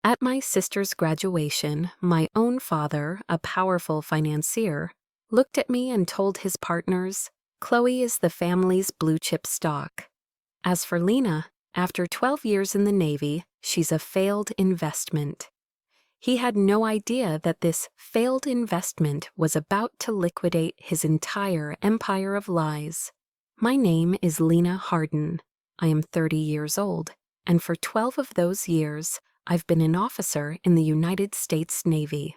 At my sister's graduation, my own father, a powerful financier, looked at me and told his partners, "Chloe is the family's blue-chip stock." As for Lena, after 12 years in the Navy, she's a failed investment. He had no idea that this failed investment was about to liquidate his entire empire of lies. My name is Lena Harden. I am 30 years old, and for 12 of those years, I've been an officer in the United States Navy.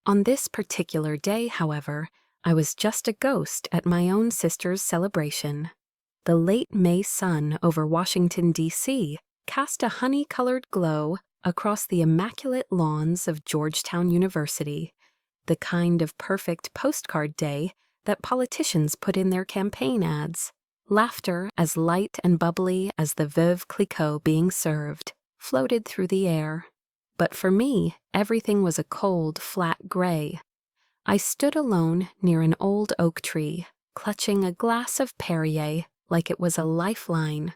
On this particular day, however, I was just a ghost at my own sister's celebration. The late May sun over Washington, D.C. cast a honey-colored glow across the immaculate lawns of Georgetown University, the kind of perfect postcard day that politicians put in their campaign ads. Laughter as light and bubbly as the Veuve Clicquot being served floated through the air. But for me, everything was a cold, flat gray. I stood alone near an old oak tree, clutching a glass of Perrier like it was a lifeline.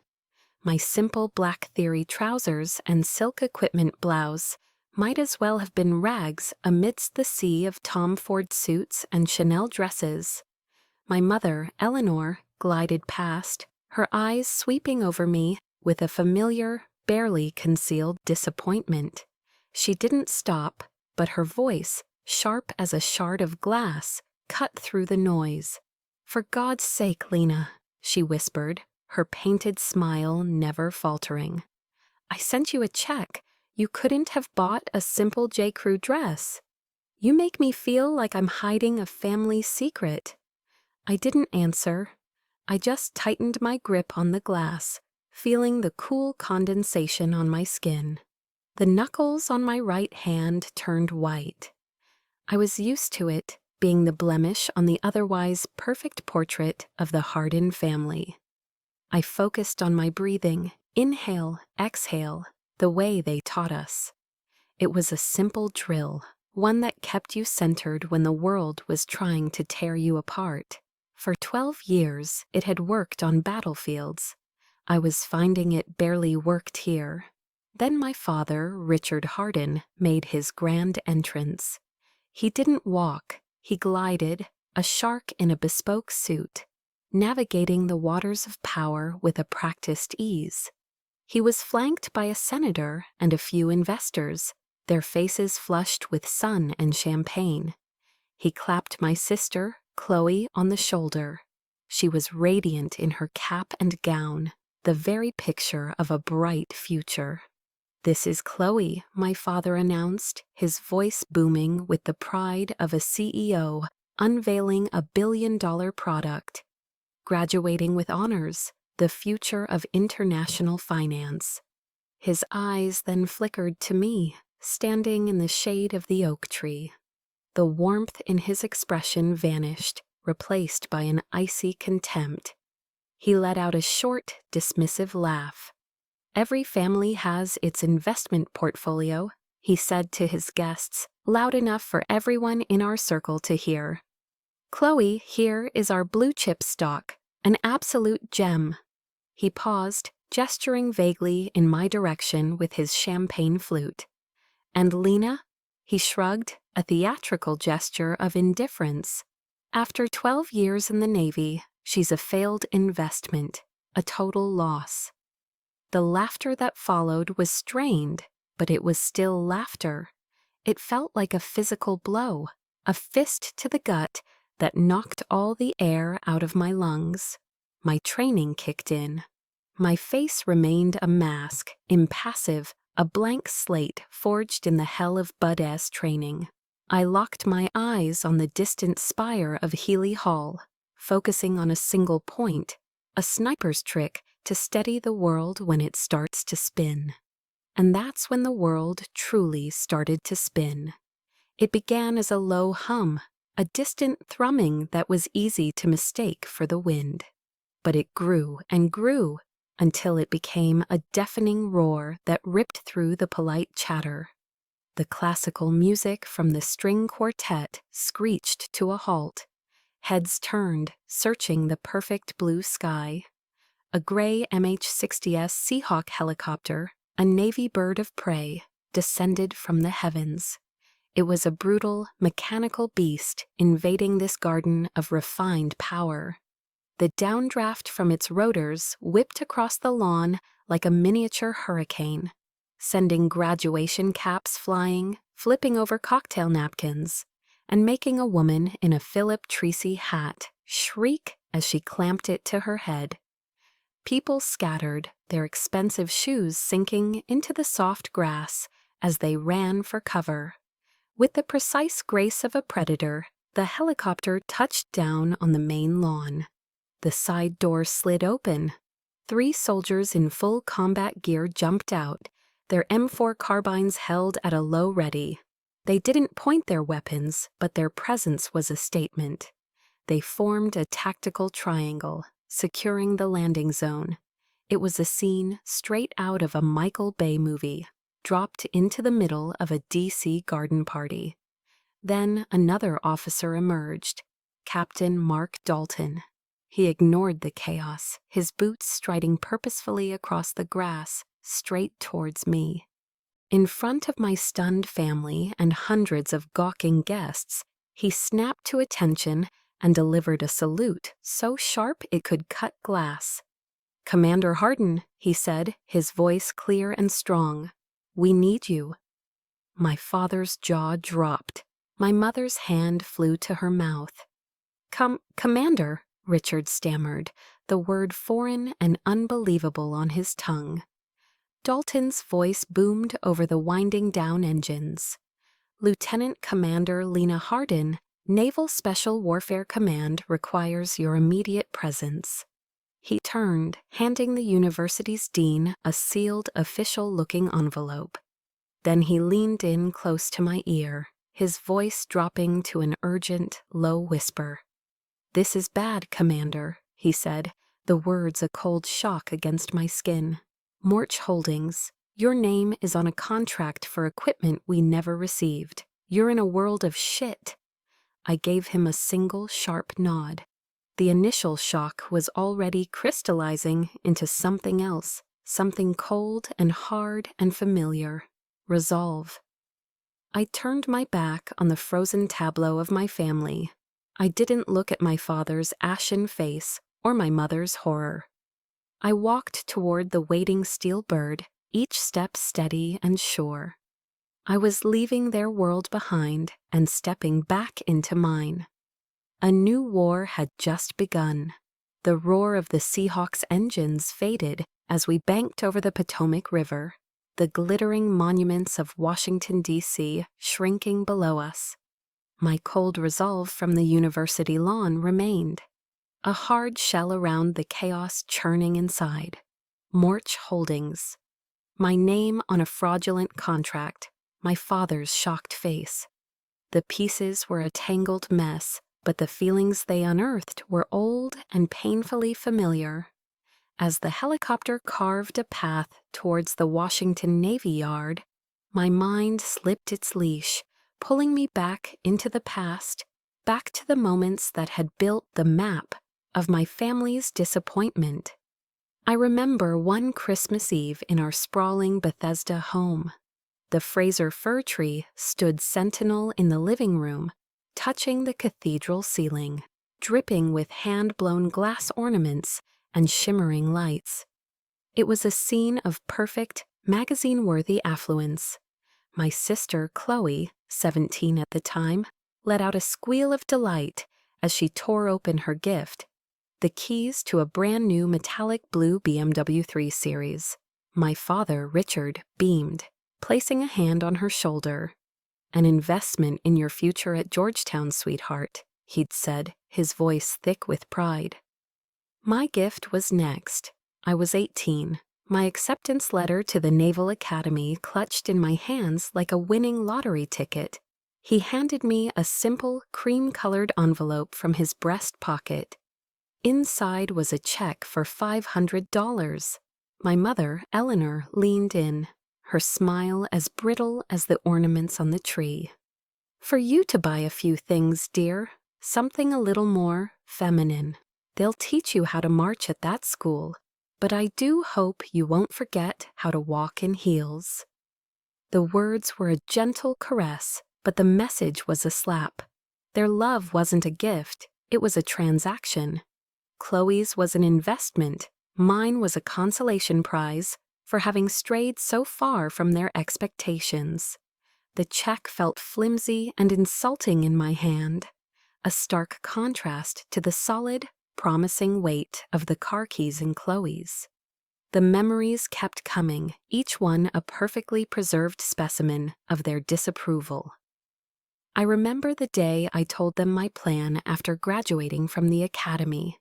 My simple black theory trousers and silk equipment blouse might as well have been rags amidst the sea of Tom Ford suits and Chanel dresses. My mother, Eleanor, glided past, her eyes sweeping over me with a familiar, barely concealed disappointment. She didn't stop, but her voice, sharp as a shard of glass, cut through the noise. "For God's sake, Lena," she whispered, her painted smile never faltering. "I sent you a check. You couldn't have bought a simple J. Crew dress. You make me feel like I'm hiding a family secret." I didn't answer. I just tightened my grip on the glass, feeling the cool condensation on my skin. The knuckles on my right hand turned white. I was used to it, being the blemish on the otherwise perfect portrait of the Harden family. I focused on my breathing, inhale, exhale, the way they taught us. It was a simple drill, one that kept you centered when the world was trying to tear you apart. For 12 years, it had worked on battlefields. I was finding it barely worked here. Then my father, Richard Harden, made his grand entrance. He didn't walk, he glided, a shark in a bespoke suit, navigating the waters of power with a practiced ease. He was flanked by a senator and a few investors, their faces flushed with sun and champagne. He clapped my sister, Chloe, on the shoulder. She was radiant in her cap and gown, the very picture of a bright future. "This is Chloe," my father announced, his voice booming with the pride of a CEO unveiling a billion-dollar product. "Graduating with honors, the future of international finance." His eyes then flickered to me, standing in the shade of the oak tree. The warmth in his expression vanished, replaced by an icy contempt. He let out a short, dismissive laugh. "Every family has its investment portfolio," he said to his guests, loud enough for everyone in our circle to hear. "Chloe, here is our blue-chip stock, an absolute gem." He paused, gesturing vaguely in my direction with his champagne flute. "And Lena?" He shrugged, a theatrical gesture of indifference. "After 12 years in the Navy, she's a failed investment, a total loss." The laughter that followed was strained, but it was still laughter. It felt like a physical blow, a fist to the gut that knocked all the air out of my lungs. My training kicked in. My face remained a mask, impassive, a blank slate forged in the hell of Bud-ass training. I locked my eyes on the distant spire of Healy Hall, focusing on a single point, a sniper's trick to steady the world when it starts to spin. And that's when the world truly started to spin. It began as a low hum, a distant thrumming that was easy to mistake for the wind. But it grew and grew, until it became a deafening roar that ripped through the polite chatter. The classical music from the string quartet screeched to a halt. Heads turned, searching the perfect blue sky. A gray MH-60S Seahawk helicopter, a Navy bird of prey, descended from the heavens. It was a brutal, mechanical beast invading this garden of refined power. The downdraft from its rotors whipped across the lawn like a miniature hurricane, sending graduation caps flying, flipping over cocktail napkins, and making a woman in a Philip Treacy hat shriek as she clamped it to her head. People scattered, their expensive shoes sinking into the soft grass as they ran for cover. With the precise grace of a predator, the helicopter touched down on the main lawn. The side door slid open. 3 soldiers in full combat gear jumped out, their M4 carbines held at a low ready. They didn't point their weapons, but their presence was a statement. They formed a tactical triangle, securing the landing zone. It was a scene straight out of a Michael Bay movie, dropped into the middle of a DC garden party. Then another officer emerged, Captain Mark Dalton. He ignored the chaos, his boots striding purposefully across the grass, straight towards me. In front of my stunned family and hundreds of gawking guests, he snapped to attention and delivered a salute so sharp it could cut glass. "Commander Hardin," he said, his voice clear and strong. "We need you." My father's jaw dropped. My mother's hand flew to her mouth. Commander," Richard stammered, the word foreign and unbelievable on his tongue. Dalton's voice boomed over the winding down engines. "Lieutenant Commander Lena Hardin, Naval Special Warfare Command requires your immediate presence." He turned, handing the university's dean a sealed, official-looking envelope. Then he leaned in close to my ear, his voice dropping to an urgent, low whisper. "This is bad, Commander," he said, the words a cold shock against my skin. "Morch Holdings, your name is on a contract for equipment we never received. You're in a world of shit." I gave him a single sharp nod. The initial shock was already crystallizing into something else, something cold and hard and familiar. Resolve. I turned my back on the frozen tableau of my family. I didn't look at my father's ashen face or my mother's horror. I walked toward the waiting steel bird, each step steady and sure. I was leaving their world behind and stepping back into mine. A new war had just begun. The roar of the Seahawks' engines faded as we banked over the Potomac River, the glittering monuments of Washington, D.C. shrinking below us. My cold resolve from the university lawn remained, a hard shell around the chaos churning inside. Morch Holdings. My name on a fraudulent contract, my father's shocked face. The pieces were a tangled mess, but the feelings they unearthed were old and painfully familiar. As the helicopter carved a path towards the Washington Navy Yard, my mind slipped its leash, pulling me back into the past, back to the moments that had built the map of my family's disappointment. I remember one Christmas Eve in our sprawling Bethesda home. The Fraser fir tree stood sentinel in the living room, touching the cathedral ceiling, dripping with hand-blown glass ornaments and shimmering lights. It was a scene of perfect, magazine-worthy affluence. My sister, Chloe, 17 at the time, let out a squeal of delight as she tore open her gift, the keys to a brand-new metallic blue BMW 3 Series. My father, Richard, beamed, placing a hand on her shoulder. "An investment in your future at Georgetown, sweetheart," he'd said, his voice thick with pride. My gift was next. I was 18, my acceptance letter to the Naval Academy clutched in my hands like a winning lottery ticket. He handed me a simple, cream-colored envelope from his breast pocket. Inside was a check for $500. My mother, Eleanor, leaned in, her smile as brittle as the ornaments on the tree. "For you to buy a few things, dear, something a little more feminine. They'll teach you how to march at that school, but I do hope you won't forget how to walk in heels." The words were a gentle caress, but the message was a slap. Their love wasn't a gift, it was a transaction. Chloe's was an investment, mine was a consolation prize for having strayed so far from their expectations. The check felt flimsy and insulting in my hand, a stark contrast to the solid, promising weight of the car keys in Chloe's. The memories kept coming, each one a perfectly preserved specimen of their disapproval. I remember the day I told them my plan after graduating from the academy.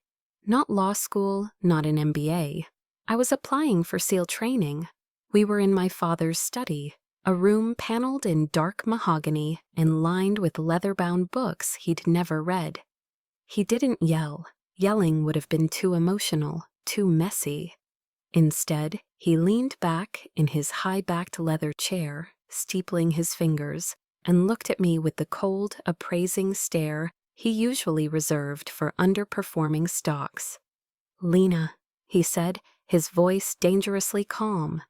Not law school, not an MBA. I was applying for SEAL training. We were in my father's study, a room paneled in dark mahogany and lined with leather-bound books he'd never read. He didn't yell. Yelling would have been too emotional, too messy. Instead, he leaned back in his high-backed leather chair, steepling his fingers, and looked at me with the cold, appraising stare he usually reserved for underperforming stocks. "Lena," he said, his voice dangerously calm.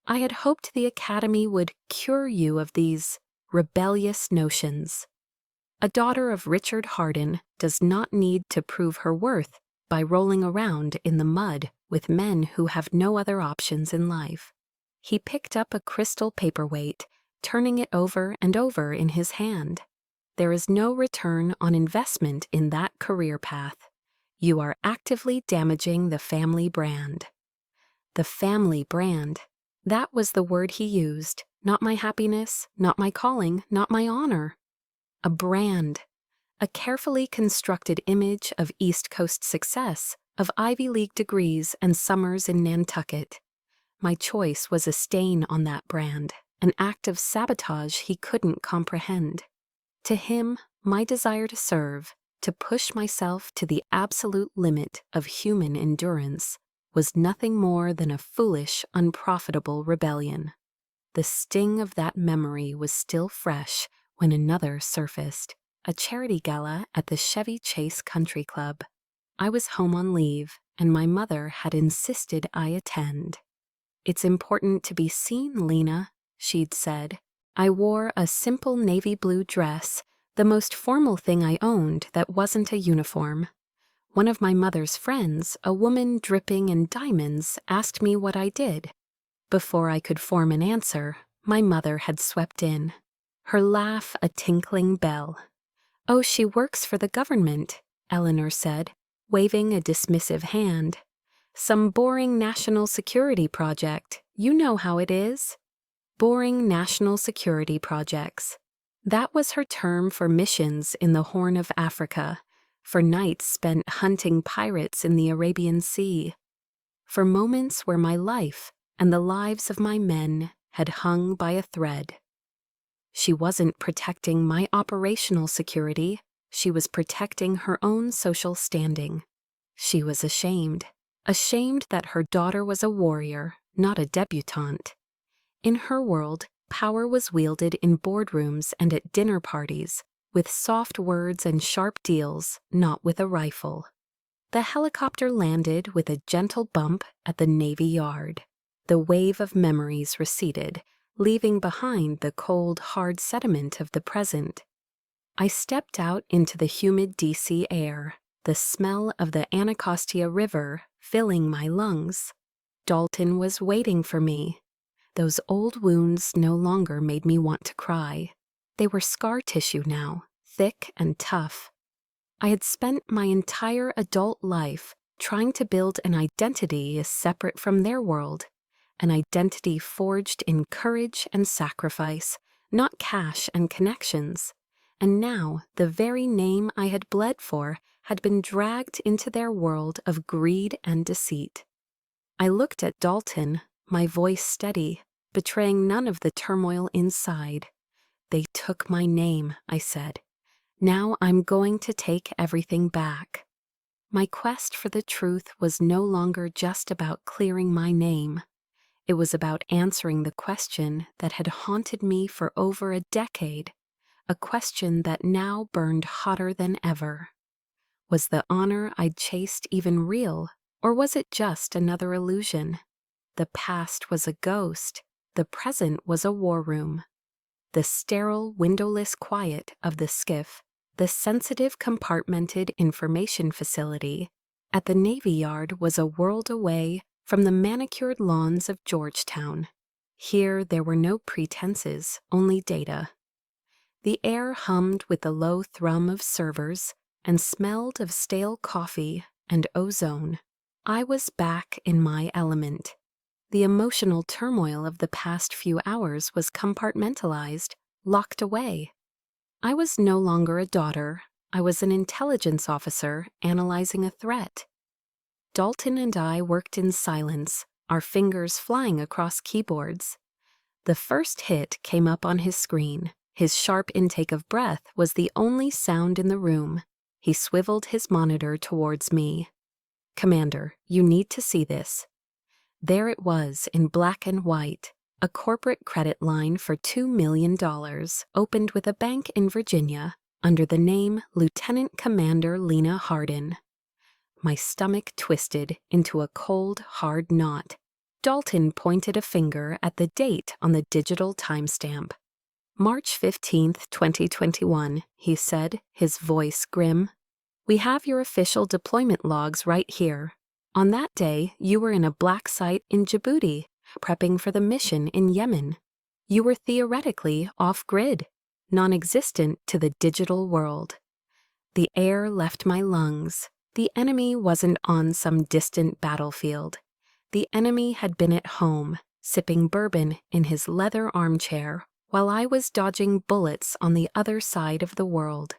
"I had hoped the academy would cure you of these rebellious notions. A daughter of Richard Hardin does not need to prove her worth by rolling around in the mud with men who have no other options in life." He picked up a crystal paperweight, turning it over and over in his hand. "There is no return on investment in that career path. You are actively damaging the family brand." The family brand. That was the word he used, not my happiness, not my calling, not my honor. A brand. A carefully constructed image of East Coast success, of Ivy League degrees and summers in Nantucket. My choice was a stain on that brand, an act of sabotage he couldn't comprehend. To him, my desire to serve, to push myself to the absolute limit of human endurance, was nothing more than a foolish, unprofitable rebellion. The sting of that memory was still fresh when another surfaced, a charity gala at the Chevy Chase Country Club. I was home on leave, and my mother had insisted I attend. "It's important to be seen, Lena," she'd said. I wore a simple navy blue dress, the most formal thing I owned that wasn't a uniform. One of my mother's friends, a woman dripping in diamonds, asked me what I did. Before I could form an answer, my mother had swept in, her laugh a tinkling bell. "Oh, she works for the government," Eleanor said, waving a dismissive hand. "Some boring national security project. You know how it is." Boring national security projects. That was her term for missions in the Horn of Africa, for nights spent hunting pirates in the Arabian Sea, for moments where my life and the lives of my men had hung by a thread. She wasn't protecting my operational security, she was protecting her own social standing. She was ashamed that her daughter was a warrior, not a debutante. In her world, power was wielded in boardrooms and at dinner parties, with soft words and sharp deals, not with a rifle. The helicopter landed with a gentle bump at the Navy Yard. The wave of memories receded, leaving behind the cold, hard sediment of the present. I stepped out into the humid DC air, the smell of the Anacostia River filling my lungs. Dalton was waiting for me. Those old wounds no longer made me want to cry. They were scar tissue now, thick and tough. I had spent my entire adult life trying to build an identity as separate from their world, an identity forged in courage and sacrifice, not cash and connections. And now the very name I had bled for had been dragged into their world of greed and deceit. I looked at Dalton, my voice steady, betraying none of the turmoil inside. "They took my name," I said. "Now I'm going to take everything back." My quest for the truth was no longer just about clearing my name. It was about answering the question that had haunted me for over a decade, a question that now burned hotter than ever. Was the honor I'd chased even real, or was it just another illusion? The past was a ghost. The present was a war room. The sterile, windowless quiet of the skiff, the sensitive, compartmented information facility at the Navy Yard was a world away from the manicured lawns of Georgetown. Here there were no pretenses, only data. The air hummed with the low thrum of servers and smelled of stale coffee and ozone. I was back in my element. The emotional turmoil of the past few hours was compartmentalized, locked away. I was no longer a daughter. I was an intelligence officer analyzing a threat. Dalton and I worked in silence, our fingers flying across keyboards. The first hit came up on his screen. His sharp intake of breath was the only sound in the room. He swiveled his monitor towards me. "Commander, you need to see this." There it was in black and white, a corporate credit line for $2 million opened with a bank in Virginia under the name Lieutenant Commander Lena Hardin. My stomach twisted into a cold, hard knot. Dalton pointed a finger at the date on the digital timestamp. "March 15th, 2021, he said, his voice grim. "We have your official deployment logs right here. On that day, you were in a black site in Djibouti, prepping for the mission in Yemen. You were theoretically off-grid, non-existent to the digital world." The air left my lungs. The enemy wasn't on some distant battlefield. The enemy had been at home, sipping bourbon in his leather armchair, while I was dodging bullets on the other side of the world.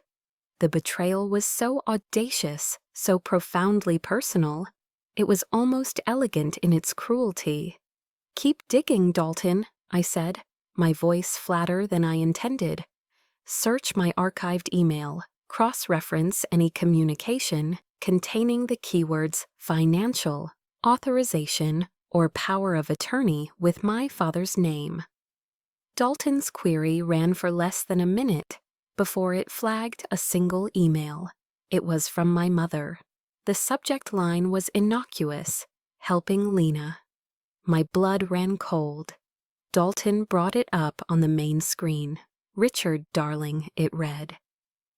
The betrayal was so audacious, so profoundly personal. It was almost elegant in its cruelty. "Keep digging, Dalton," I said, my voice flatter than I intended. "Search my archived email, cross-reference any communication containing the keywords financial, authorization, or power of attorney with my father's name." Dalton's query ran for less than a minute before it flagged a single email. It was from my mother. The subject line was innocuous, "Helping Lena." My blood ran cold. Dalton brought it up on the main screen. "Richard, darling," it read.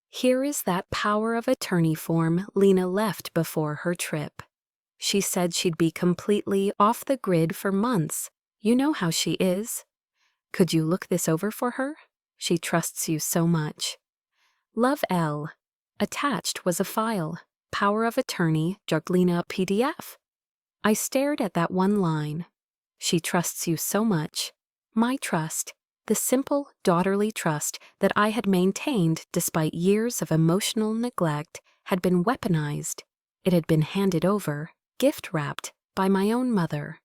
"Here is that power of attorney form Lena left before her trip. She said she'd be completely off the grid for months. You know how she is. Could you look this over for her? She trusts you so much. Love, L." Attached was a file, Power of Attorney, Juglina PDF. I stared at that one line. She trusts you so much. My trust, the simple, daughterly trust that I had maintained despite years of emotional neglect, had been weaponized. It had been handed over, gift-wrapped, by my own mother.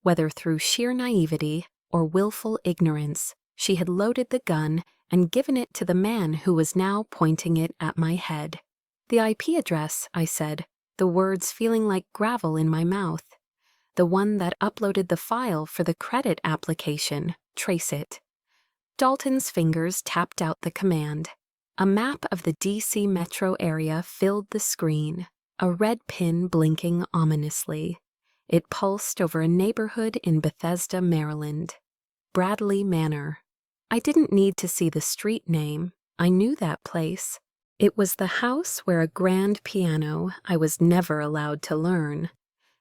Whether through sheer naivety or willful ignorance, she had loaded the gun and given it to the man who was now pointing it at my head. "The IP address," I said, the words feeling like gravel in my mouth. "The one that uploaded the file for the credit application. Trace it." Dalton's fingers tapped out the command. A map of the DC metro area filled the screen, a red pin blinking ominously. It pulsed over a neighborhood in Bethesda, Maryland. Bradley Manor. I didn't need to see the street name. I knew that place. It was the house where a grand piano I was never allowed to learn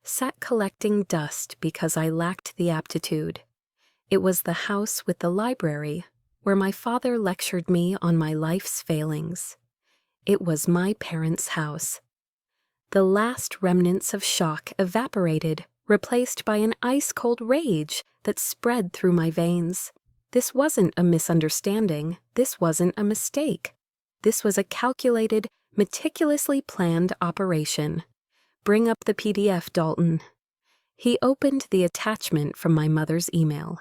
sat collecting dust because I lacked the aptitude. It was the house with the library where my father lectured me on my life's failings. It was my parents' house. The last remnants of shock evaporated, replaced by an ice-cold rage that spread through my veins. This wasn't a misunderstanding. This wasn't a mistake. This was a calculated, meticulously planned operation. "Bring up the PDF, Dalton." He opened the attachment from my mother's email.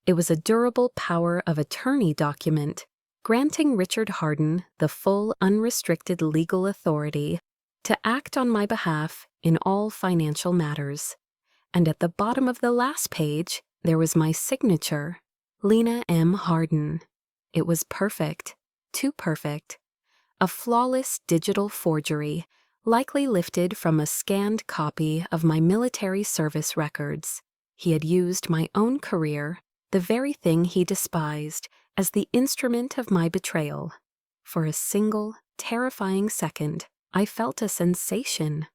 It was a durable power of attorney document, granting Richard Hardin the full, unrestricted legal authority to act on my behalf in all financial matters. And at the bottom of the last page, there was my signature, Lena M. Hardin. It was perfect, too perfect. A flawless digital forgery, likely lifted from a scanned copy of my military service records. He had used my own career, the very thing he despised, as the instrument of my betrayal. For a single, terrifying second, I felt a sensation.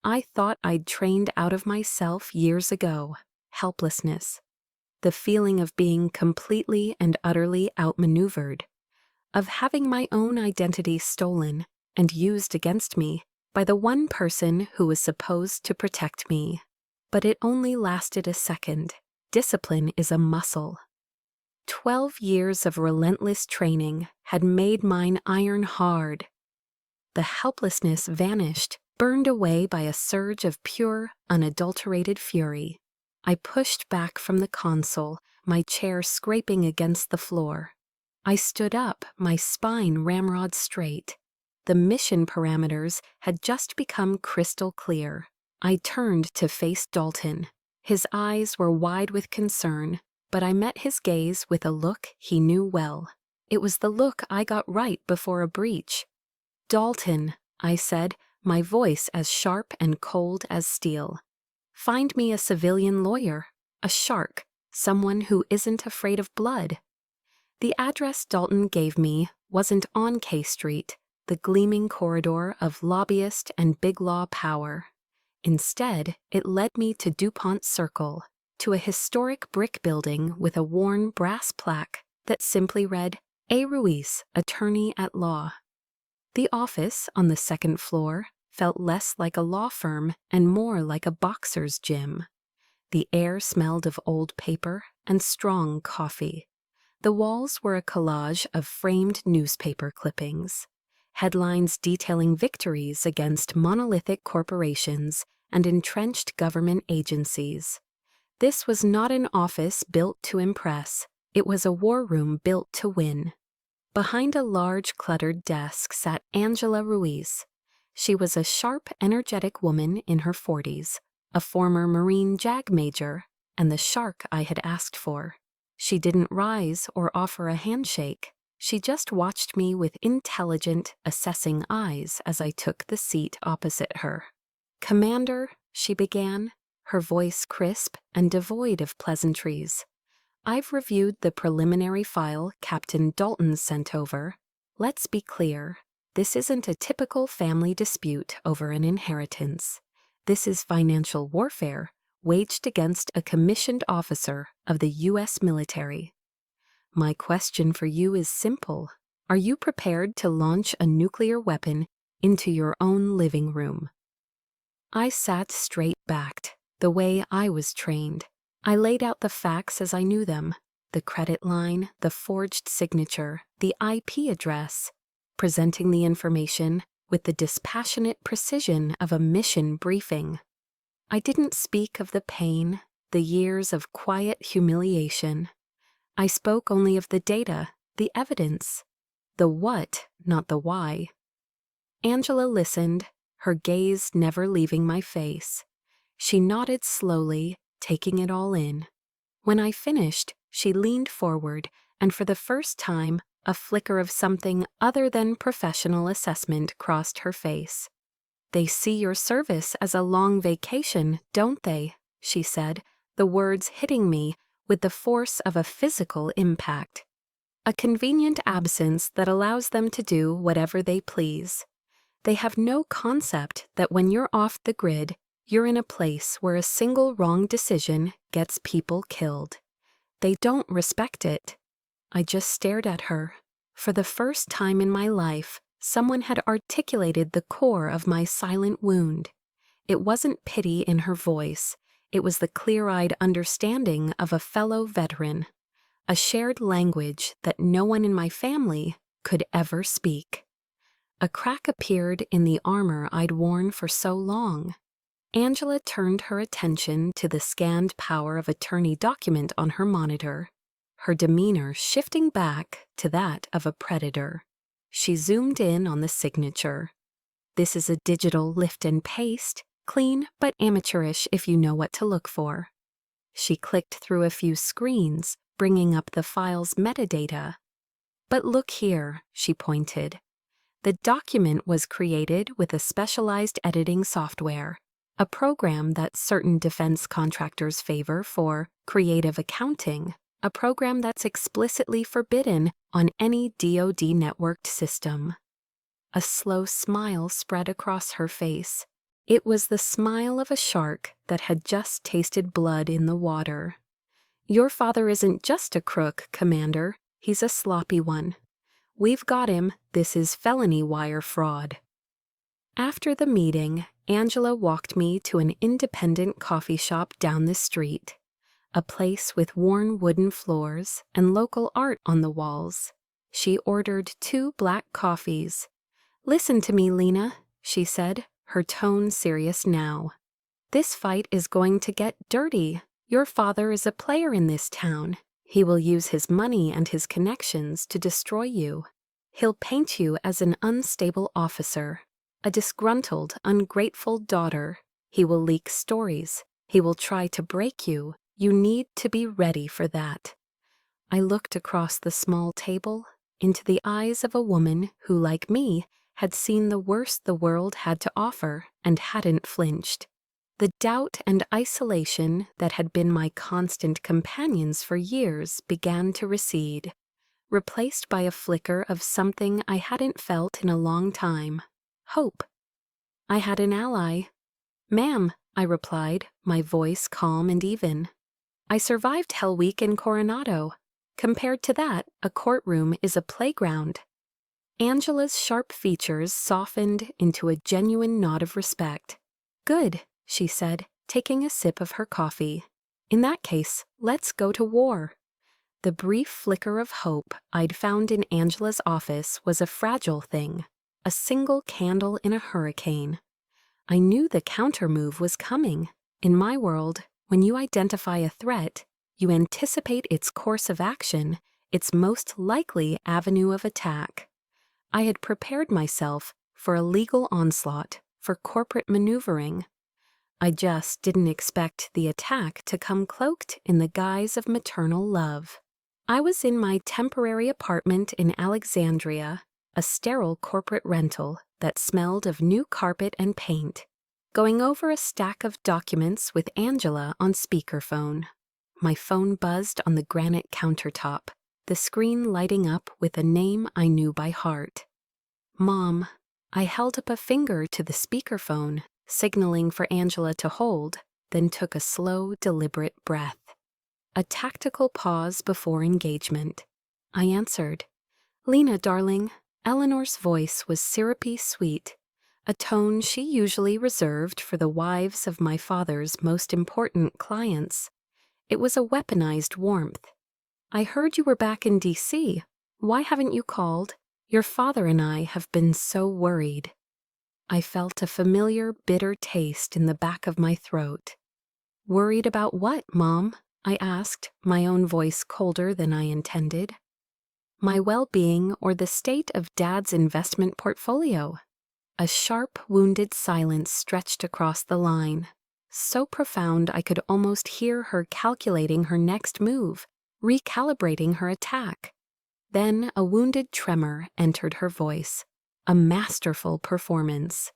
I thought I'd trained out of myself years ago. Helplessness. The feeling of being completely and utterly outmaneuvered. Of having my own identity stolen and used against me by the one person who was supposed to protect me. But it only lasted a second. Discipline is a muscle. 12 years of relentless training had made mine iron hard. The helplessness vanished, burned away by a surge of pure, unadulterated fury. I pushed back from the console, my chair scraping against the floor. I stood up, my spine ramrod straight. The mission parameters had just become crystal clear. I turned to face Dalton. His eyes were wide with concern, but I met his gaze with a look he knew well. It was the look I got right before a breach. "Dalton," I said, my voice as sharp and cold as steel. "Find me a civilian lawyer, a shark, someone who isn't afraid of blood." The address Dalton gave me wasn't on K Street, the gleaming corridor of lobbyist and big law power. Instead, it led me to DuPont Circle, to a historic brick building with a worn brass plaque that simply read, "A. Ruiz, Attorney at Law." The office on the second floor felt less like a law firm and more like a boxer's gym. The air smelled of old paper and strong coffee. The walls were a collage of framed newspaper clippings, headlines detailing victories against monolithic corporations and entrenched government agencies. This was not an office built to impress, it was a war room built to win. Behind a large cluttered desk sat Angela Ruiz. She was a sharp, energetic woman in her 40s, a former Marine JAG major, and the shark I had asked for. She didn't rise or offer a handshake. She just watched me with intelligent, assessing eyes as I took the seat opposite her. "Commander," she began, her voice crisp and devoid of pleasantries, "I've reviewed the preliminary file Captain Dalton sent over. Let's be clear. This isn't a typical family dispute over an inheritance. This is financial warfare waged against a commissioned officer of the U.S. military. My question for you is simple. Are you prepared to launch a nuclear weapon into your own living room?" I sat straight-backed, the way I was trained. I laid out the facts as I knew them, the credit line, the forged signature, the IP address, presenting the information with the dispassionate precision of a mission briefing. I didn't speak of the pain, the years of quiet humiliation. I spoke only of the data, the evidence, the what, not the why. Angela listened, her gaze never leaving my face. She nodded slowly, taking it all in. When I finished, she leaned forward, and for the first time, a flicker of something other than professional assessment crossed her face. "They see your service as a long vacation, don't they?" she said, the words hitting me with the force of a physical impact. "A convenient absence that allows them to do whatever they please. They have no concept that when you're off the grid, you're in a place where a single wrong decision gets people killed. They don't respect it." I just stared at her. For the first time in my life, someone had articulated the core of my silent wound. It wasn't pity in her voice. It was the clear-eyed understanding of a fellow veteran, a shared language that no one in my family could ever speak. A crack appeared in the armor I'd worn for so long. Angela turned her attention to the scanned power of attorney document on her monitor, her demeanor shifting back to that of a predator. She zoomed in on the signature. "This is a digital lift and paste, clean but amateurish if you know what to look for." She clicked through a few screens, bringing up the file's metadata. "But look here," she pointed. The document was created with a specialized editing software, a program that certain defense contractors favor for creative accounting, a program that's explicitly forbidden on any DoD networked system. A slow smile spread across her face. It was the smile of a shark that had just tasted blood in the water. Your father isn't just a crook, Commander. He's a sloppy one. We've got him. This is felony wire fraud. After the meeting, Angela walked me to an independent coffee shop down the street, a place with worn wooden floors and local art on the walls. She ordered 2 black coffees. "Listen to me, Lena," she said, her tone serious now. "This fight is going to get dirty. Your father is a player in this town. He will use his money and his connections to destroy you. He'll paint you as an unstable officer, a disgruntled, ungrateful daughter. He will leak stories. He will try to break you. You need to be ready for that." I looked across the small table into the eyes of a woman who, like me, had seen the worst the world had to offer and hadn't flinched. The doubt and isolation that had been my constant companions for years began to recede, replaced by a flicker of something I hadn't felt in a long time: hope. I had an ally. "Ma'am," I replied, my voice calm and even. "I survived Hell Week in Coronado. Compared to that, a courtroom is a playground." Angela's sharp features softened into a genuine nod of respect. "Good," she said, taking a sip of her coffee. "In that case, let's go to war." The brief flicker of hope I'd found in Angela's office was a fragile thing, a single candle in a hurricane. I knew the countermove was coming. In my world, when you identify a threat, you anticipate its course of action, its most likely avenue of attack. I had prepared myself for a legal onslaught, for corporate maneuvering. I just didn't expect the attack to come cloaked in the guise of maternal love. I was in my temporary apartment in Alexandria, a sterile corporate rental that smelled of new carpet and paint, going over a stack of documents with Angela on speakerphone. My phone buzzed on the granite countertop, the screen lighting up with a name I knew by heart. "Mom." I held up a finger to the speakerphone, signaling for Angela to hold, then took a slow, deliberate breath. A tactical pause before engagement. I answered. "Lena, darling." Eleanor's voice was syrupy sweet, a tone she usually reserved for the wives of my father's most important clients. It was a weaponized warmth. "I heard you were back in D.C. Why haven't you called? Your father and I have been so worried." I felt a familiar, bitter taste in the back of my throat. "Worried about what, Mom?" I asked, my own voice colder than I intended. "My well-being or the state of Dad's investment portfolio?" A sharp, wounded silence stretched across the line, so profound I could almost hear her calculating her next move, recalibrating her attack. Then a wounded tremor entered her voice, a masterful performance.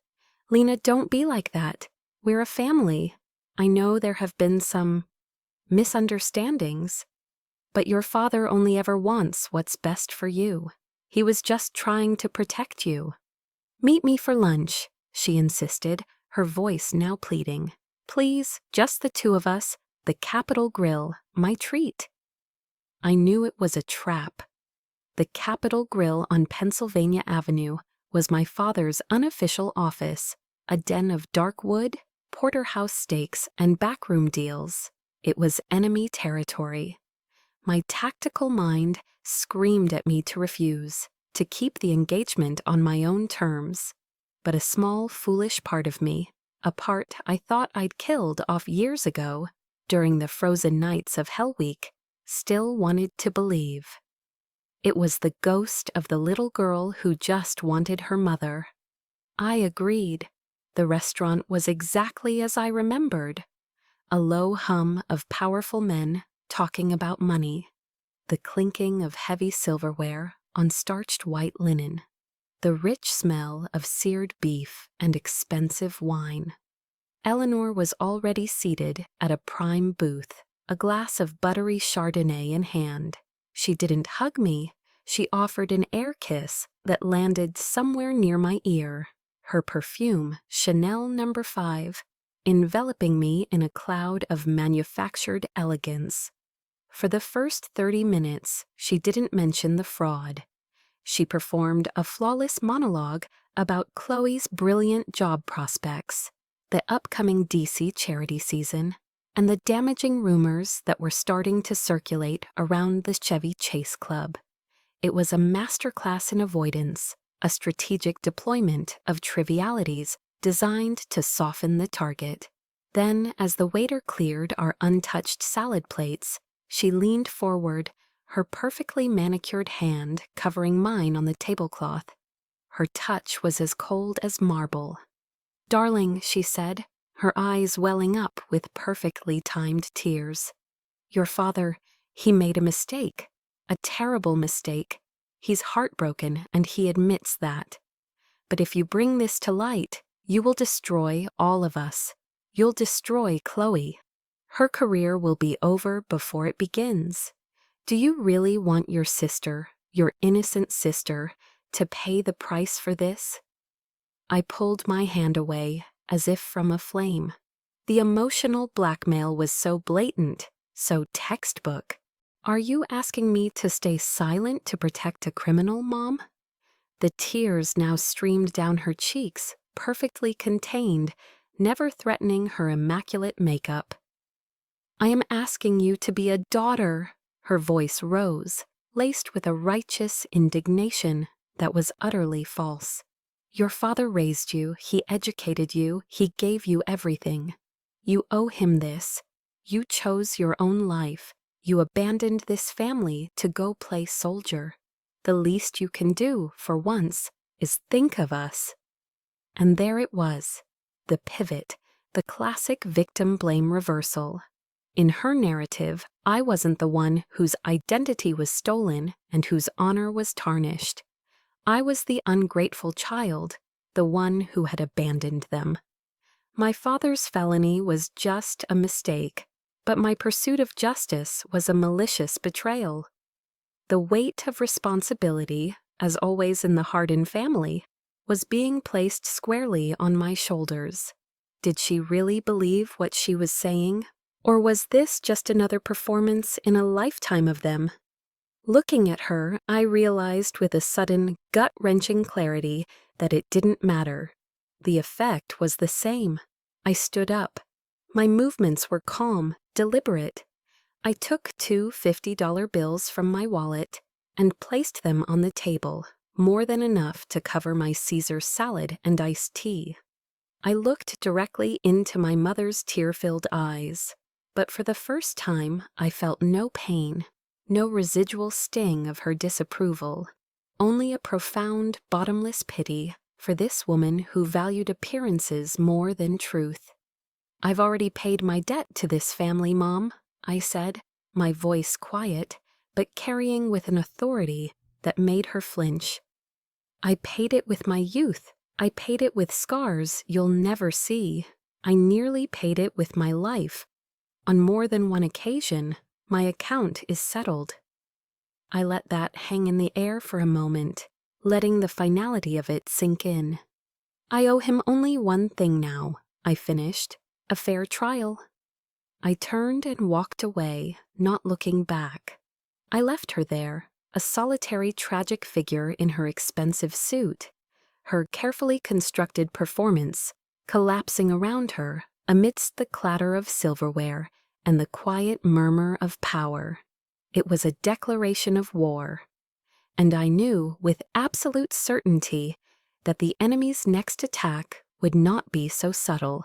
"Lena, don't be like that. We're a family. I know there have been some misunderstandings, but your father only ever wants what's best for you. He was just trying to protect you." "Meet me for lunch," she insisted, her voice now pleading. "Please, just the 2 of us, the Capitol Grill, my treat." I knew it was a trap. The Capitol Grill on Pennsylvania Avenue was my father's unofficial office, a den of dark wood, porterhouse steaks, and backroom deals. It was enemy territory. My tactical mind screamed at me to refuse, to keep the engagement on my own terms. But a small, foolish part of me, a part I thought I'd killed off years ago during the frozen nights of Hell Week, still wanted to believe. It was the ghost of the little girl who just wanted her mother. I agreed. The restaurant was exactly as I remembered. A low hum of powerful men talking about money. The clinking of heavy silverware on starched white linen. The rich smell of seared beef and expensive wine. Eleanor was already seated at a prime booth, a glass of buttery Chardonnay in hand. She didn't hug me. She offered an air kiss that landed somewhere near my ear. Her perfume, Chanel No. 5, enveloping me in a cloud of manufactured elegance. For the first 30 minutes, she didn't mention the fraud. She performed a flawless monologue about Chloe's brilliant job prospects, the upcoming DC charity season, and the damaging rumors that were starting to circulate around the Chevy Chase Club. It was a masterclass in avoidance, a strategic deployment of trivialities designed to soften the target. Then, as the waiter cleared our untouched salad plates, she leaned forward, her perfectly manicured hand covering mine on the tablecloth. Her touch was as cold as marble. "Darling," she said, her eyes welling up with perfectly timed tears. "Your father, he made a mistake. A terrible mistake. He's heartbroken and he admits that. But if you bring this to light, you will destroy all of us. You'll destroy Chloe. Her career will be over before it begins. Do you really want your sister, your innocent sister, to pay the price for this?" I pulled my hand away, as if from a flame. The emotional blackmail was so blatant, so textbook. "Are you asking me to stay silent to protect a criminal, Mom?" The tears now streamed down her cheeks, perfectly contained, never threatening her immaculate makeup. "I am asking you to be a daughter." Her voice rose, laced with a righteous indignation that was utterly false. "Your father raised you, he educated you, he gave you everything. You owe him this. You chose your own life. You abandoned this family to go play soldier. The least you can do, for once, is think of us." And there it was, the pivot, the classic victim blame reversal. In her narrative, I wasn't the one whose identity was stolen and whose honor was tarnished. I was the ungrateful child, the one who had abandoned them. My father's felony was just a mistake, but my pursuit of justice was a malicious betrayal. The weight of responsibility, as always in the Hardin family, was being placed squarely on my shoulders. Did she really believe what she was saying, or was this just another performance in a lifetime of them? Looking at her, I realized with a sudden, gut-wrenching clarity that it didn't matter. The effect was the same. I stood up. My movements were calm, deliberate. I took 2 $50 bills from my wallet and placed them on the table, more than enough to cover my Caesar salad and iced tea. I looked directly into my mother's tear-filled eyes, but for the first time I felt no pain, no residual sting of her disapproval, only a profound, bottomless pity for this woman who valued appearances more than truth. "I've already paid my debt to this family, Mom," I said, my voice quiet, but carrying with an authority that made her flinch. "I paid it with my youth. I paid it with scars you'll never see. I nearly paid it with my life. On more than one occasion, my account is settled." I let that hang in the air for a moment, letting the finality of it sink in. "I owe him only one thing now," I finished, "a fair trial." I turned and walked away, not looking back. I left her there, a solitary tragic figure in her expensive suit, her carefully constructed performance collapsing around her amidst the clatter of silverware and the quiet murmur of power. It was a declaration of war, and I knew with absolute certainty that the enemy's next attack would not be so subtle.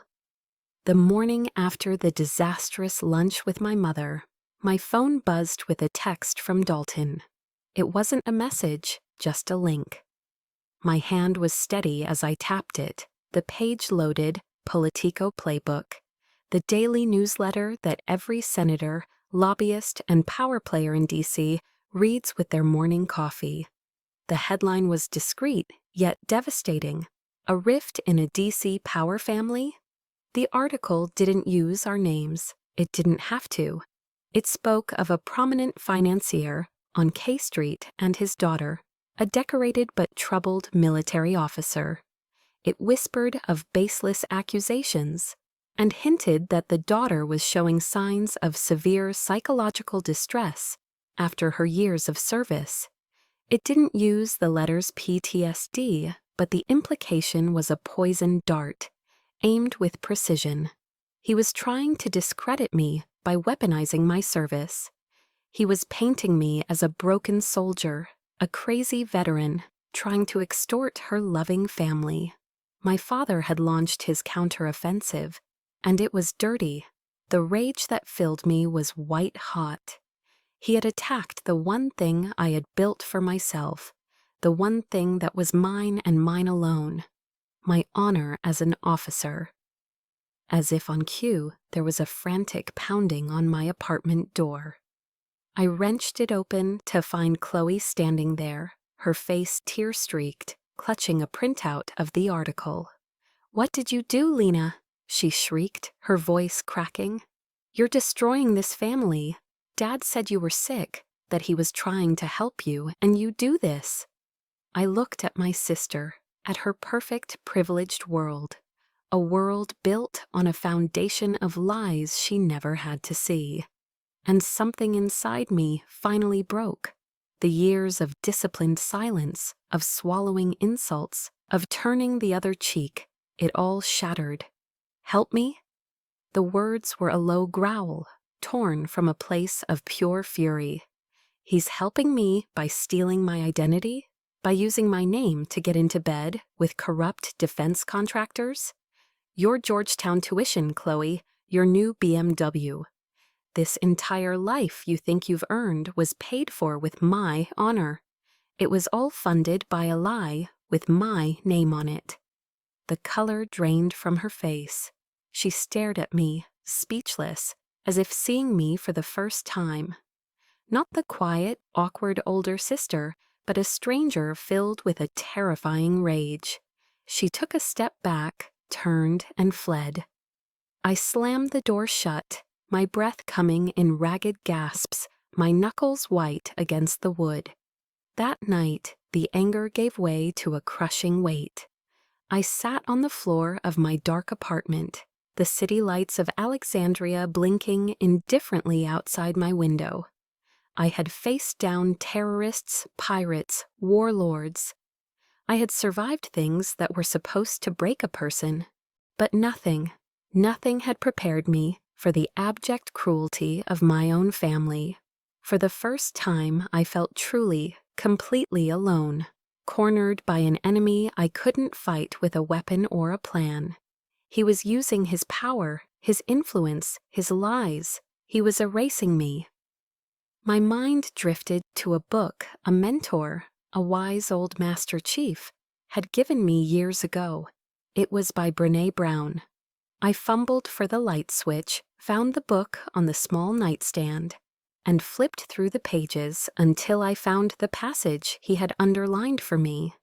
The morning after the disastrous lunch with my mother, my phone buzzed with a text from Dalton. It wasn't a message, just a link. My hand was steady as I tapped it, the page-loaded Politico playbook, the daily newsletter that every senator, lobbyist, and power player in D.C. reads with their morning coffee. The headline was discreet, yet devastating. A rift in a D.C. power family? The article didn't use our names. It didn't have to. It spoke of a prominent financier on K Street and his daughter, a decorated but troubled military officer. It whispered of baseless accusations and hinted that the daughter was showing signs of severe psychological distress after her years of service. It didn't use the letters PTSD, but the implication was a poisoned dart, aimed with precision. He was trying to discredit me by weaponizing my service. He was painting me as a broken soldier, a crazy veteran, trying to extort her loving family. My father had launched his counteroffensive, and it was dirty. The rage that filled me was white hot. He had attacked the one thing I had built for myself, the one thing that was mine and mine alone, my honor as an officer. As if on cue, there was a frantic pounding on my apartment door. I wrenched it open to find Chloe standing there, her face tear-streaked, clutching a printout of the article. "What did you do, Lena?" she shrieked, her voice cracking. "You're destroying this family. Dad said you were sick, that he was trying to help you, and you do this." I looked at my sister, at her perfect, privileged world, a world built on a foundation of lies she never had to see. And something inside me finally broke. The years of disciplined silence, of swallowing insults, of turning the other cheek, it all shattered. "Help me?" The words were a low growl, torn from a place of pure fury. He's helping me by stealing my identity? By using my name to get into bed with corrupt defense contractors? Your Georgetown tuition, Chloe, your new BMW. This entire life you think you've earned was paid for with my honor. It was all funded by a lie with my name on it. The color drained from her face. She stared at me, speechless, as if seeing me for the first time. Not the quiet, awkward older sister, but a stranger filled with a terrifying rage. She took a step back, turned, and fled. I slammed the door shut, my breath coming in ragged gasps, my knuckles white against the wood. That night, the anger gave way to a crushing weight. I sat on the floor of my dark apartment, the city lights of Alexandria blinking indifferently outside my window. I had faced down terrorists, pirates, warlords. I had survived things that were supposed to break a person, but nothing had prepared me for the abject cruelty of my own family. For the first time, I felt truly, completely alone, cornered by an enemy I couldn't fight with a weapon or a plan. He was using his power, his influence, his lies. He was erasing me. My mind drifted to a book a mentor, a wise old master chief, had given me years ago. It was by Brené Brown. I fumbled for the light switch, found the book on the small nightstand, and flipped through the pages until I found the passage he had underlined for me.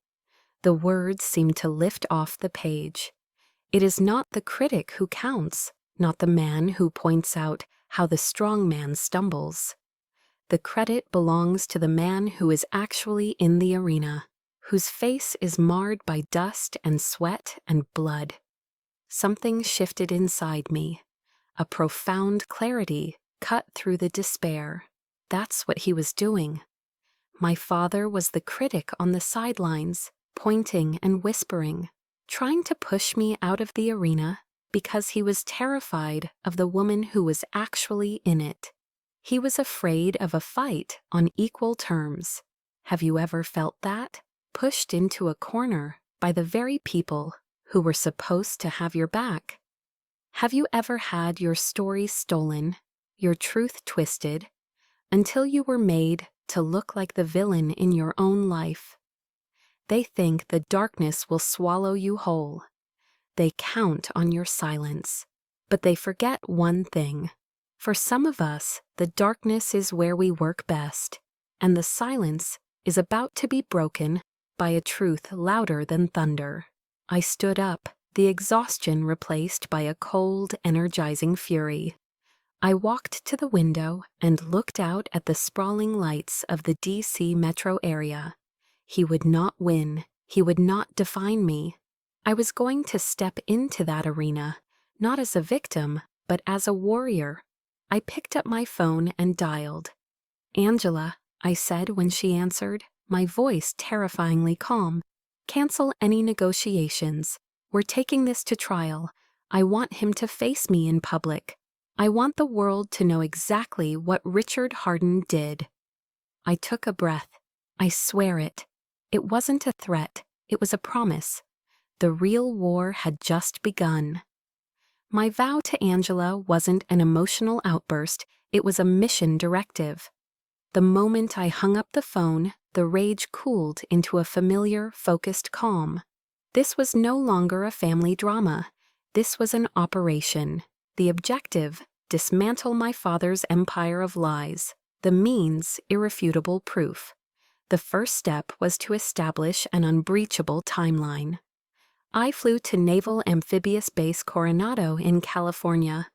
The words seemed to lift off the page. It is not the critic who counts, not the man who points out how the strong man stumbles. The credit belongs to the man who is actually in the arena, whose face is marred by dust and sweat and blood. Something shifted inside me. A profound clarity cut through the despair. That's what he was doing. My father was the critic on the sidelines, pointing and whispering, trying to push me out of the arena because he was terrified of the woman who was actually in it. He was afraid of a fight on equal terms. Have you ever felt that? Pushed into a corner by the very people who were supposed to have your back? Have you ever had your story stolen, your truth twisted, until you were made to look like the villain in your own life? They think the darkness will swallow you whole. They count on your silence, but they forget one thing. For some of us, the darkness is where we work best, and the silence is about to be broken by a truth louder than thunder. I stood up, the exhaustion replaced by a cold, energizing fury. I walked to the window and looked out at the sprawling lights of the DC metro area. He would not win. He would not define me. I was going to step into that arena, not as a victim, but as a warrior. I picked up my phone and dialed. "Angela," I said when she answered, my voice terrifyingly calm. "Cancel any negotiations. We're taking this to trial. I want him to face me in public. I want the world to know exactly what Richard Harden did." I took a breath. I swear it. It wasn't a threat. It was a promise. The real war had just begun. My vow to Angela wasn't an emotional outburst. It was a mission directive. The moment I hung up the phone, the rage cooled into a familiar, focused calm. This was no longer a family drama. This was an operation. The objective: dismantle my father's empire of lies. The means: irrefutable proof. The first step was to establish an unbreachable timeline. I flew to Naval Amphibious Base Coronado in California.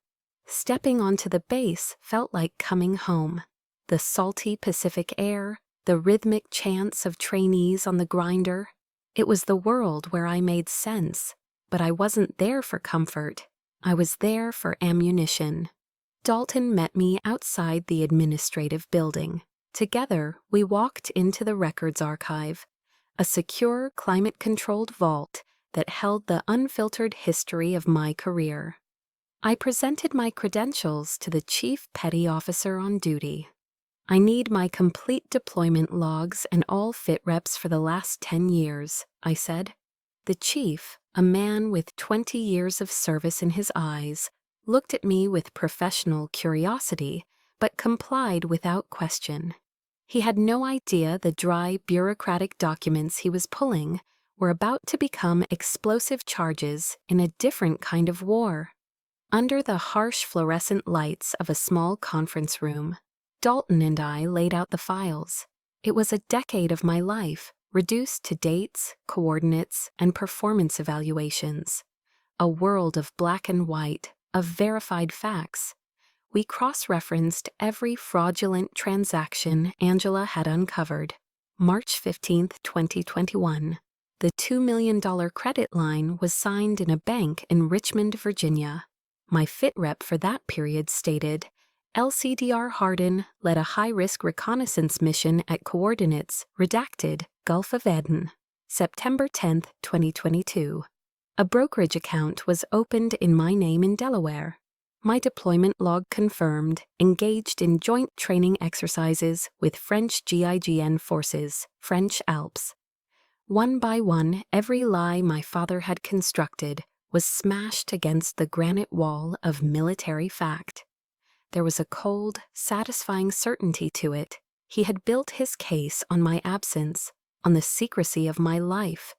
Stepping onto the base felt like coming home. The salty Pacific air, the rhythmic chants of trainees on the grinder. It was the world where I made sense, but I wasn't there for comfort. I was there for ammunition. Dalton met me outside the administrative building. Together, we walked into the records archive, a secure, climate-controlled vault that held the unfiltered history of my career. I presented my credentials to the chief petty officer on duty. "I need my complete deployment logs and all fit reps for the last 10 years, I said. The chief, a man with 20 years of service in his eyes, looked at me with professional curiosity, but complied without question. He had no idea the dry, bureaucratic documents he was pulling were about to become explosive charges in a different kind of war. Under the harsh fluorescent lights of a small conference room, Dalton and I laid out the files. It was a decade of my life, reduced to dates, coordinates, and performance evaluations. A world of black and white, of verified facts. We cross-referenced every fraudulent transaction Angela had uncovered. March 15, 2021. The $2 million credit line was signed in a bank in Richmond, Virginia. My fit rep for that period stated, "LCDR Harden led a high-risk reconnaissance mission at coordinates, redacted, Gulf of Aden, September 10, 2022. A brokerage account was opened in my name in Delaware. My deployment log confirmed, engaged in joint training exercises with French GIGN forces, French Alps." One by one, every lie my father had constructed was smashed against the granite wall of military fact. There was a cold, satisfying certainty to it. He had built his case on my absence, on the secrecy of my life.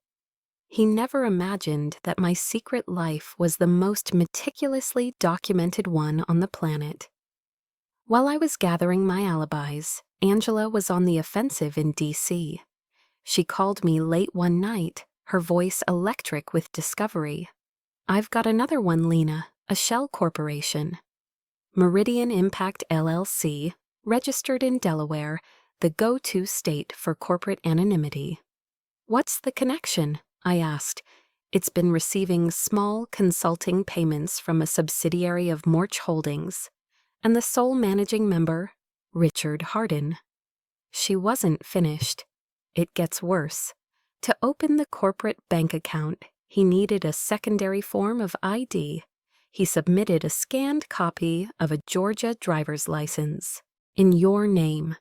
He never imagined that my secret life was the most meticulously documented one on the planet. While I was gathering my alibis, Angela was on the offensive in DC. She called me late one night, her voice electric with discovery. "I've got another one, Lena, a shell corporation. Meridian Impact LLC, registered in Delaware, the go-to state for corporate anonymity." "What's the connection?" I asked. "It's been receiving small consulting payments from a subsidiary of Morch Holdings, and the sole managing member, Richard Harden." She wasn't finished. "It gets worse. To open the corporate bank account, he needed a secondary form of ID. He submitted a scanned copy of a Georgia driver's license, in your name."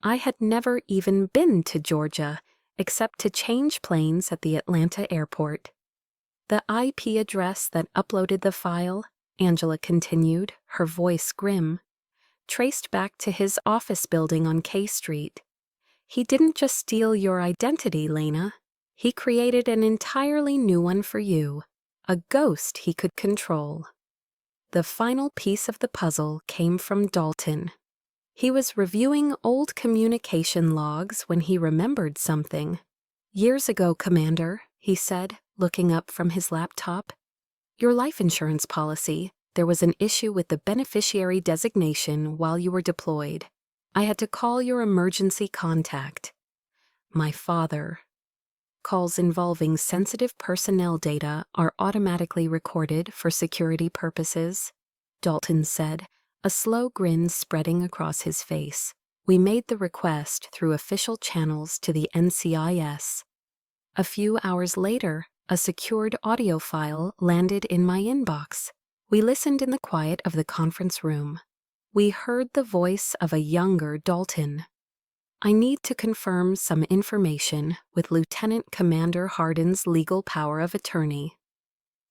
I had never even been to Georgia, except to change planes at the Atlanta airport. "The IP address that uploaded the file," Angela continued, her voice grim, "traced back to his office building on K Street. He didn't just steal your identity, Lena. He created an entirely new one for you, a ghost he could control." The final piece of the puzzle came from Dalton. He was reviewing old communication logs when he remembered something. "Years ago, Commander," he said, looking up from his laptop, "your life insurance policy, There was an issue with the beneficiary designation while you were deployed. I had to call your emergency contact. My father. Calls involving sensitive personnel data are automatically recorded for security purposes, Dalton said, a slow grin spreading across his face. We made the request through official channels to the NCIS. A few hours later, a secured audio file landed in my inbox. We listened in the quiet of the conference room. We heard the voice of a younger Dalton. I need to confirm some information with Lieutenant Commander Hardin's legal power of attorney.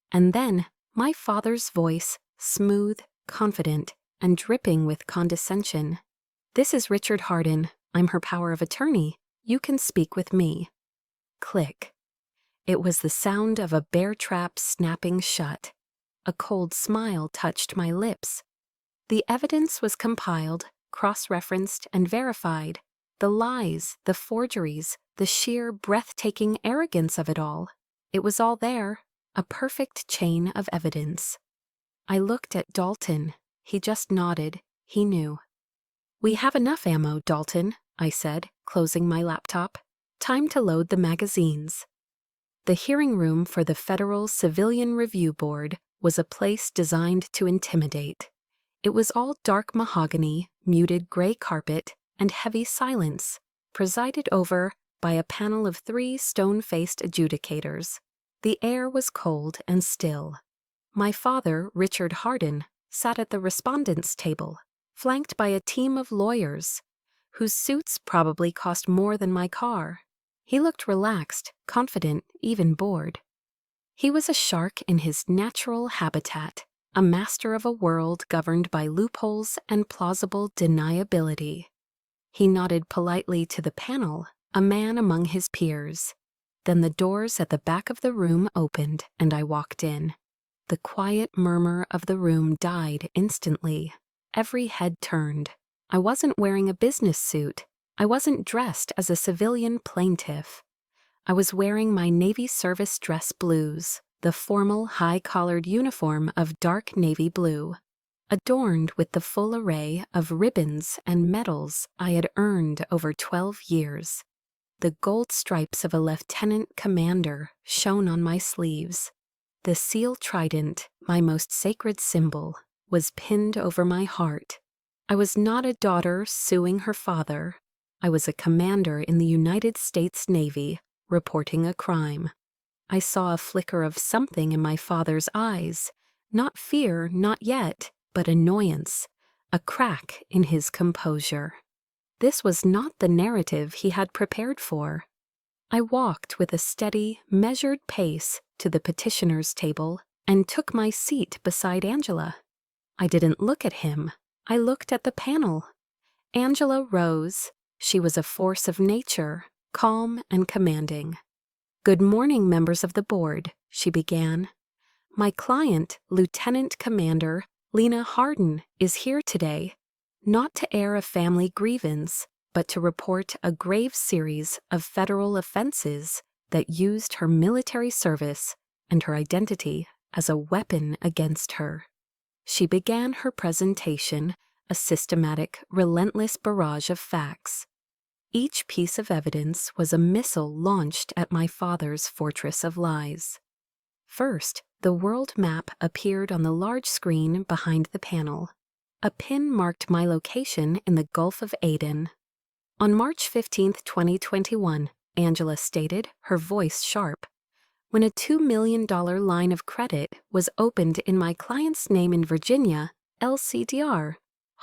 And then, my father's voice, smooth, confident, and dripping with condescension. This is Richard Hardin. I'm her power of attorney. You can speak with me. Click. It was the sound of a bear trap snapping shut. A cold smile touched my lips. The evidence was compiled, cross-referenced, and verified. The lies, the forgeries, the sheer breathtaking arrogance of it all. It was all there, a perfect chain of evidence. I looked at Dalton. He just nodded. He knew. We have enough ammo, Dalton, I said, closing my laptop. Time to load the magazines. The hearing room for the Federal Civilian Review Board was a place designed to intimidate. It was all dark mahogany, muted gray carpet, and heavy silence, presided over by a panel of 3 stone-faced adjudicators. The air was cold and still. My father, Richard Hardin, sat at the respondents' table, flanked by a team of lawyers, whose suits probably cost more than my car. He looked relaxed, confident, even bored. He was a shark in his natural habitat, a master of a world governed by loopholes and plausible deniability. He nodded politely to the panel, a man among his peers. Then the doors at the back of the room opened, and I walked in. The quiet murmur of the room died instantly. Every head turned. I wasn't wearing a business suit. I wasn't dressed as a civilian plaintiff. I was wearing my Navy service dress blues, the formal high-collared uniform of dark navy blue, adorned with the full array of ribbons and medals I had earned over 12 years. The gold stripes of a lieutenant commander shone on my sleeves. The seal trident, my most sacred symbol, was pinned over my heart. I was not a daughter suing her father. I was a commander in the United States Navy, reporting a crime. I saw a flicker of something in my father's eyes, not fear, not yet, but annoyance, a crack in his composure. This was not the narrative he had prepared for. I walked with a steady, measured pace to the petitioner's table and took my seat beside Angela. I didn't look at him. I looked at the panel. Angela rose. She was a force of nature, calm and commanding. "Good morning, members of the board," she began. "My client, Lieutenant Commander Lena Hardin, is here today, not to air a family grievance, but to report a grave series of federal offenses that used her military service and her identity as a weapon against her." She began her presentation, a systematic, relentless barrage of facts. Each piece of evidence was a missile launched at my father's fortress of lies. First, the world map appeared on the large screen behind the panel. A pin marked my location in the Gulf of Aden. On March 15, 2021, Angela stated, her voice sharp, when a $2 million line of credit was opened in my client's name in Virginia, LCDR,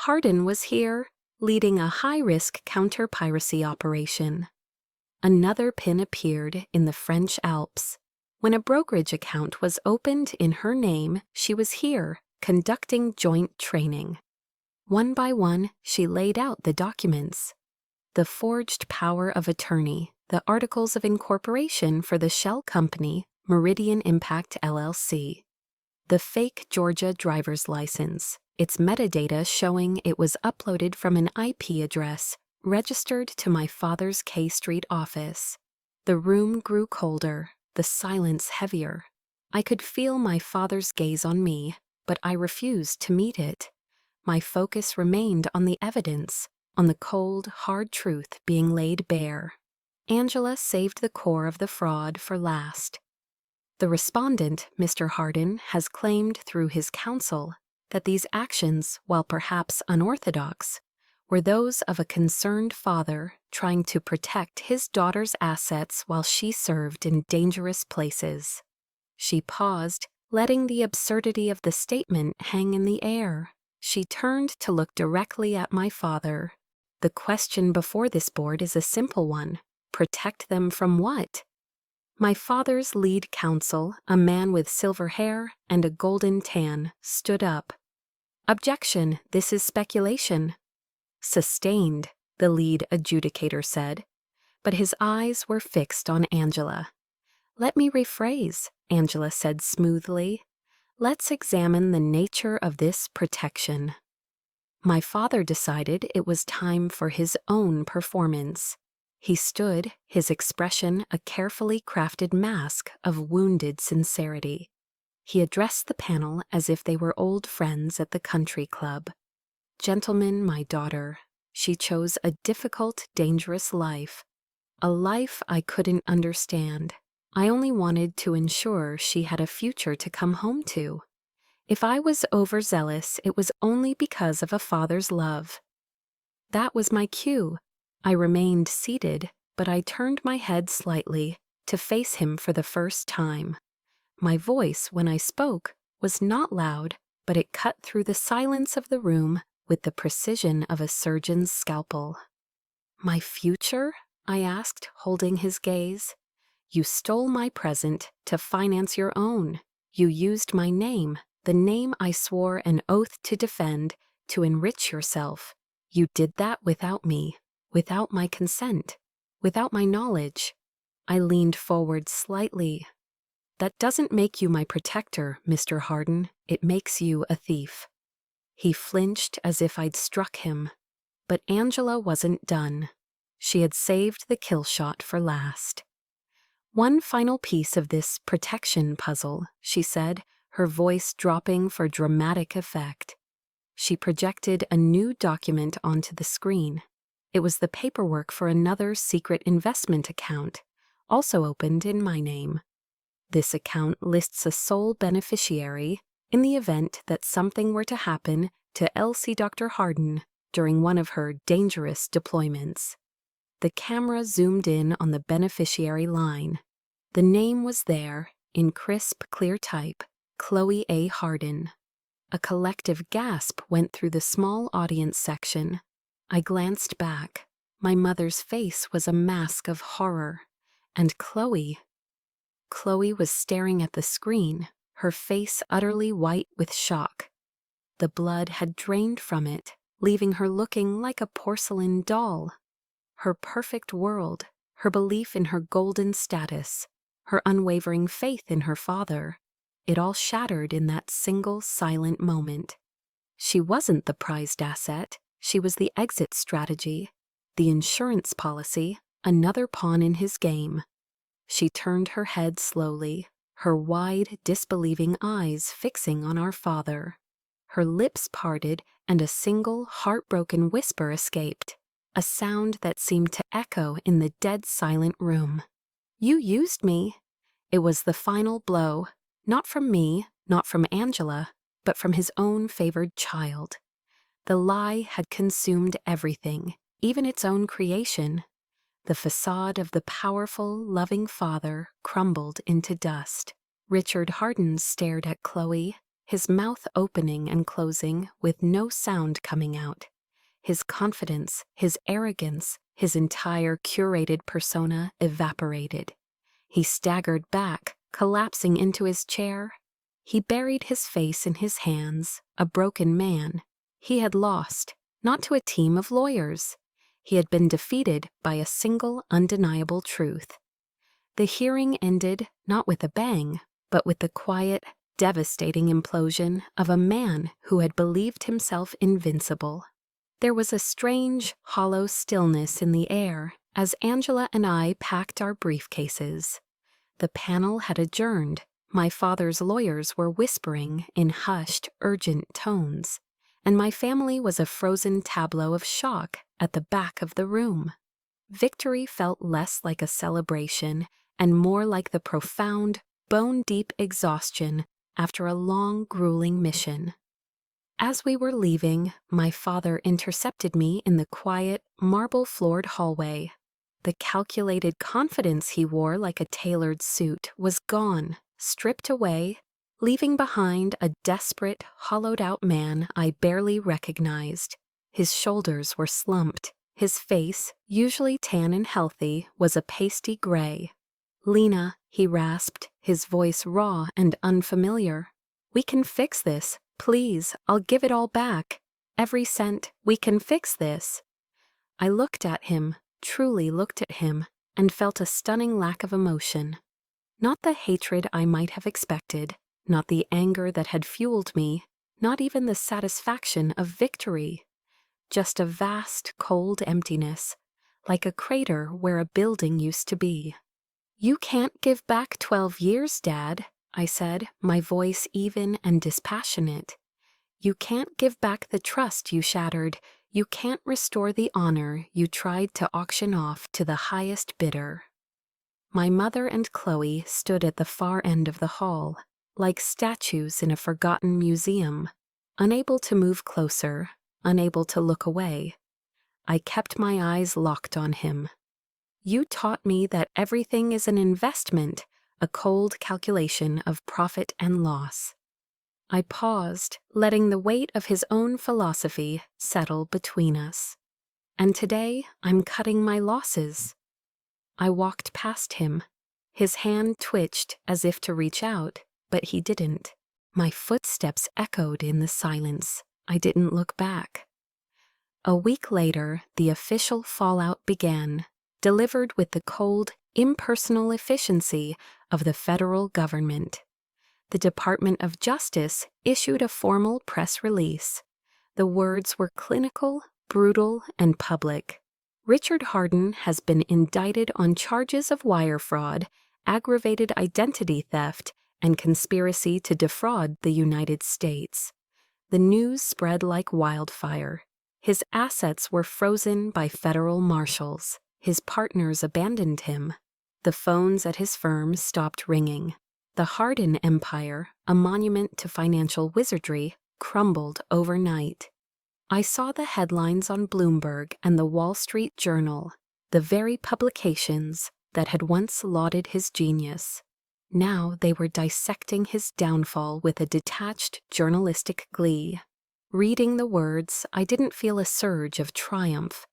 Hardin was here, leading a high-risk counter-piracy operation. Another pin appeared in the French Alps. When a brokerage account was opened in her name, she was here, conducting joint training. One by one, she laid out the documents. The forged power of attorney, the articles of incorporation for the shell company, Meridian Impact LLC. The fake Georgia driver's license, its metadata showing it was uploaded from an IP address registered to my father's K Street office. The room grew colder, the silence heavier. I could feel my father's gaze on me, but I refused to meet it. My focus remained on the evidence, on the cold, hard truth being laid bare. Angela saved the core of the fraud for last. The respondent, Mr. Hardin, has claimed through his counsel that these actions, while perhaps unorthodox, were those of a concerned father trying to protect his daughter's assets while she served in dangerous places. She paused, letting the absurdity of the statement hang in the air. She turned to look directly at my father. The question before this board is a simple one. Protect them from what? My father's lead counsel, a man with silver hair and a golden tan, stood up. Objection, this is speculation. Sustained, the lead adjudicator said, but his eyes were fixed on Angela. Let me rephrase, Angela said smoothly. Let's examine the nature of this protection. My father decided it was time for his own performance. He stood, his expression a carefully crafted mask of wounded sincerity. He addressed the panel as if they were old friends at the country club. Gentlemen, my daughter, she chose a difficult, dangerous life. A life I couldn't understand. I only wanted to ensure she had a future to come home to. If I was overzealous, it was only because of a father's love. That was my cue. I remained seated, but I turned my head slightly to face him for the first time. My voice, when I spoke, was not loud, but it cut through the silence of the room with the precision of a surgeon's scalpel. My future? I asked, holding his gaze. You stole my present to finance your own. You used my name, the name I swore an oath to defend, to enrich yourself. You did that without me, without my consent, without my knowledge. I leaned forward slightly. That doesn't make you my protector, Mr. Hardin. It makes you a thief. He flinched as if I'd struck him. But Angela wasn't done. She had saved the kill shot for last. One final piece of this protection puzzle, she said, her voice dropping for dramatic effect. She projected a new document onto the screen. It was the paperwork for another secret investment account, also opened in my name. This account lists a sole beneficiary in the event that something were to happen to Elsie Dr. Hardin during one of her dangerous deployments. The camera zoomed in on the beneficiary line. The name was there, in crisp, clear type, Chloe A. Hardin. A collective gasp went through the small audience section. I glanced back. My mother's face was a mask of horror. And Chloe was staring at the screen, her face utterly white with shock. The blood had drained from it, leaving her looking like a porcelain doll. Her perfect world, her belief in her golden status, her unwavering faith in her father, it all shattered in that single silent moment. She wasn't the prized asset, she was the exit strategy, the insurance policy, another pawn in his game. She turned her head slowly, her wide, disbelieving eyes fixing on our father. Her lips parted and a single, heartbroken whisper escaped, a sound that seemed to echo in the dead silent room. You used me. It was the final blow, not from me, not from Angela, but from his own favored child. The lie had consumed everything, even its own creation. The facade of the powerful, loving father crumbled into dust. Richard Hardin stared at Chloe, his mouth opening and closing with no sound coming out. His confidence, his arrogance, his entire curated persona evaporated. He staggered back, collapsing into his chair. He buried his face in his hands, a broken man. He had lost, not to a team of lawyers. He had been defeated by a single undeniable truth. The hearing ended not with a bang, but with the quiet, devastating implosion of a man who had believed himself invincible. There was a strange, hollow stillness in the air as Angela and I packed our briefcases. The panel had adjourned, My father's lawyers were whispering in hushed, urgent tones, and my family was a frozen tableau of shock at the back of the room. Victory felt less like a celebration and more like the profound, bone-deep exhaustion after a long, grueling mission. As we were leaving, my father intercepted me in the quiet, marble-floored hallway. The calculated confidence he wore like a tailored suit was gone, stripped away, leaving behind a desperate, hollowed-out man I barely recognized. His shoulders were slumped. His face, usually tan and healthy, was a pasty gray. "Lena," he rasped, his voice raw and unfamiliar. "We can fix this. Please, I'll give it all back. Every cent. We can fix this." I looked at him, truly looked at him, and felt a stunning lack of emotion. Not the hatred I might have expected, not the anger that had fueled me, not even the satisfaction of victory. Just a vast, cold emptiness, like a crater where a building used to be. "You can't give back 12 years, Dad," I said, my voice even and dispassionate. "You can't give back the trust you shattered. You can't restore the honor you tried to auction off to the highest bidder." My mother and Chloe stood at the far end of the hall, like statues in a forgotten museum, unable to move closer, unable to look away. I kept my eyes locked on him. "You taught me that everything is an investment, a cold calculation of profit and loss." I paused, letting the weight of his own philosophy settle between us. "And today I'm cutting my losses." I walked past him. His hand twitched as if to reach out, but he didn't. My footsteps echoed in the silence. I didn't look back. A week later, the official fallout began, delivered with the cold, impersonal efficiency of the federal government. The Department of Justice issued a formal press release. The words were clinical, brutal, and public. "Richard Harden has been indicted on charges of wire fraud, aggravated identity theft, and conspiracy to defraud the United States." The news spread like wildfire. His assets were frozen by federal marshals. His partners abandoned him. The phones at his firm stopped ringing. The Harden empire, a monument to financial wizardry, crumbled overnight. I saw the headlines on Bloomberg and the Wall Street Journal, the very publications that had once lauded his genius. Now they were dissecting his downfall with a detached journalistic glee. Reading the words, I didn't feel a surge of triumph.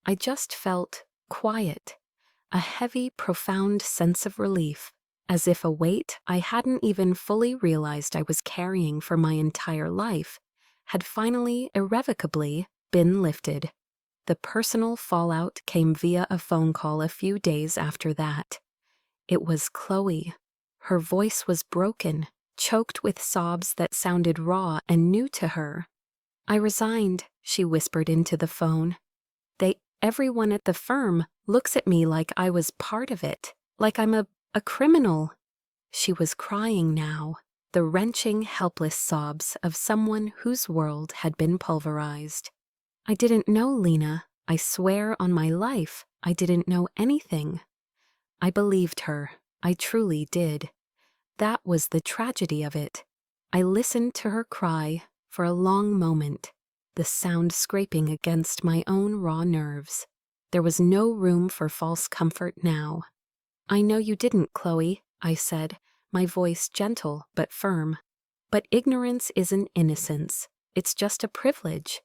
I just felt quiet, a heavy, profound sense of relief, as if a weight I hadn't even fully realized I was carrying for my entire life had finally, irrevocably, been lifted. The personal fallout came via a phone call a few days after that. It was Chloe. Her voice was broken, choked with sobs that sounded raw and new to her. "I resigned," she whispered into the phone. Everyone at the firm looks at me like I was part of it, like I'm a criminal." She was crying now, the wrenching, helpless sobs of someone whose world had been pulverized. "I didn't know, Lena. I swear on my life, I didn't know anything." I believed her. I truly did. That was the tragedy of it. I listened to her cry for a long moment, the sound scraping against my own raw nerves. There was no room for false comfort now. "I know you didn't, Chloe," I said, my voice gentle but firm. "But ignorance isn't innocence. It's just a privilege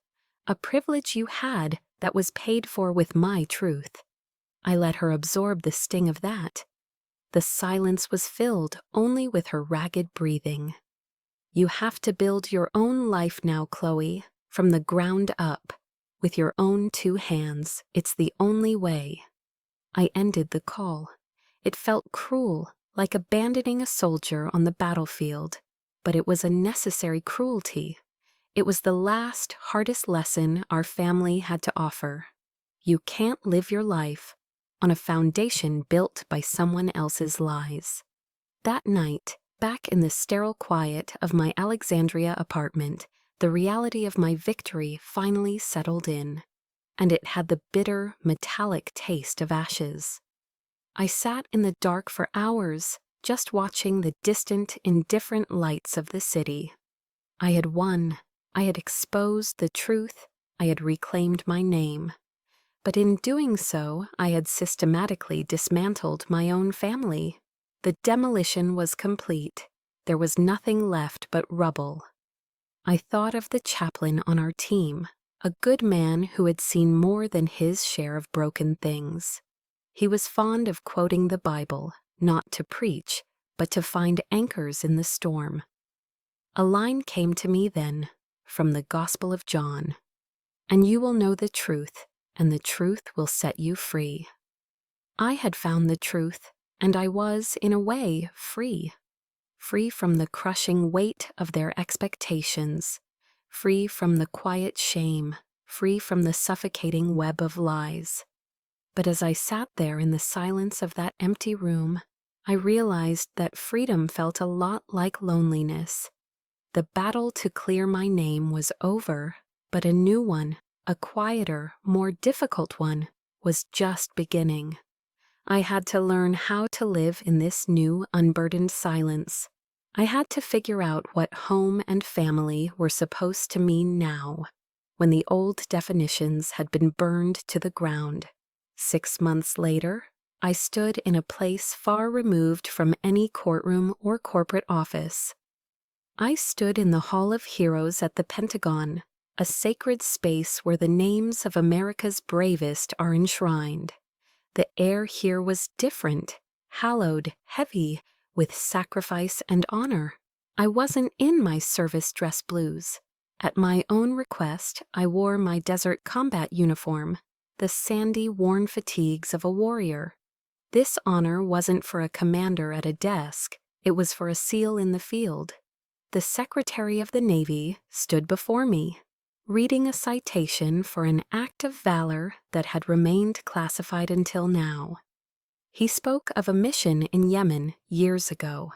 you had that was paid for with my truth." I let her absorb the sting of that. The silence was filled only with her ragged breathing. "You have to build your own life now, Chloe, from the ground up, with your own 2 hands. It's the only way." I ended the call. It felt cruel, like abandoning a soldier on the battlefield, but it was a necessary cruelty. It was the last, hardest lesson our family had to offer. You can't live your life on a foundation built by someone else's lies. That night, Back in the sterile quiet of my Alexandria apartment, the reality of my victory finally settled in, and it had the bitter, metallic taste of ashes. I sat in the dark for hours, just watching the distant, indifferent lights of the city. I had won. I had exposed the truth. I had reclaimed my name. But in doing so, I had systematically dismantled my own family. The demolition was complete. There was nothing left but rubble. I thought of the chaplain on our team, a good man who had seen more than his share of broken things. He was fond of quoting the Bible, not to preach, but to find anchors in the storm. A line came to me then, from the Gospel of John, "And you will know the truth, and the truth will set you free." I had found the truth, and I was, in a way, free. Free from the crushing weight of their expectations, free from the quiet shame, free from the suffocating web of lies. But as I sat there in the silence of that empty room, I realized that freedom felt a lot like loneliness. The battle to clear my name was over, but a new one, a quieter, more difficult one, was just beginning. I had to learn how to live in this new, unburdened silence. I had to figure out what home and family were supposed to mean now, when the old definitions had been burned to the ground. 6 months later, I stood in a place far removed from any courtroom or corporate office. I stood in the Hall of Heroes at the Pentagon, a sacred space where the names of America's bravest are enshrined. The air here was different, hallowed, heavy, with sacrifice and honor. I wasn't in my service dress blues. At my own request, I wore my desert combat uniform, the sandy, worn fatigues of a warrior. This honor wasn't for a commander at a desk, it was for a SEAL in the field. The Secretary of the Navy stood before me, reading a citation for an act of valor that had remained classified until now. He spoke of a mission in Yemen years ago,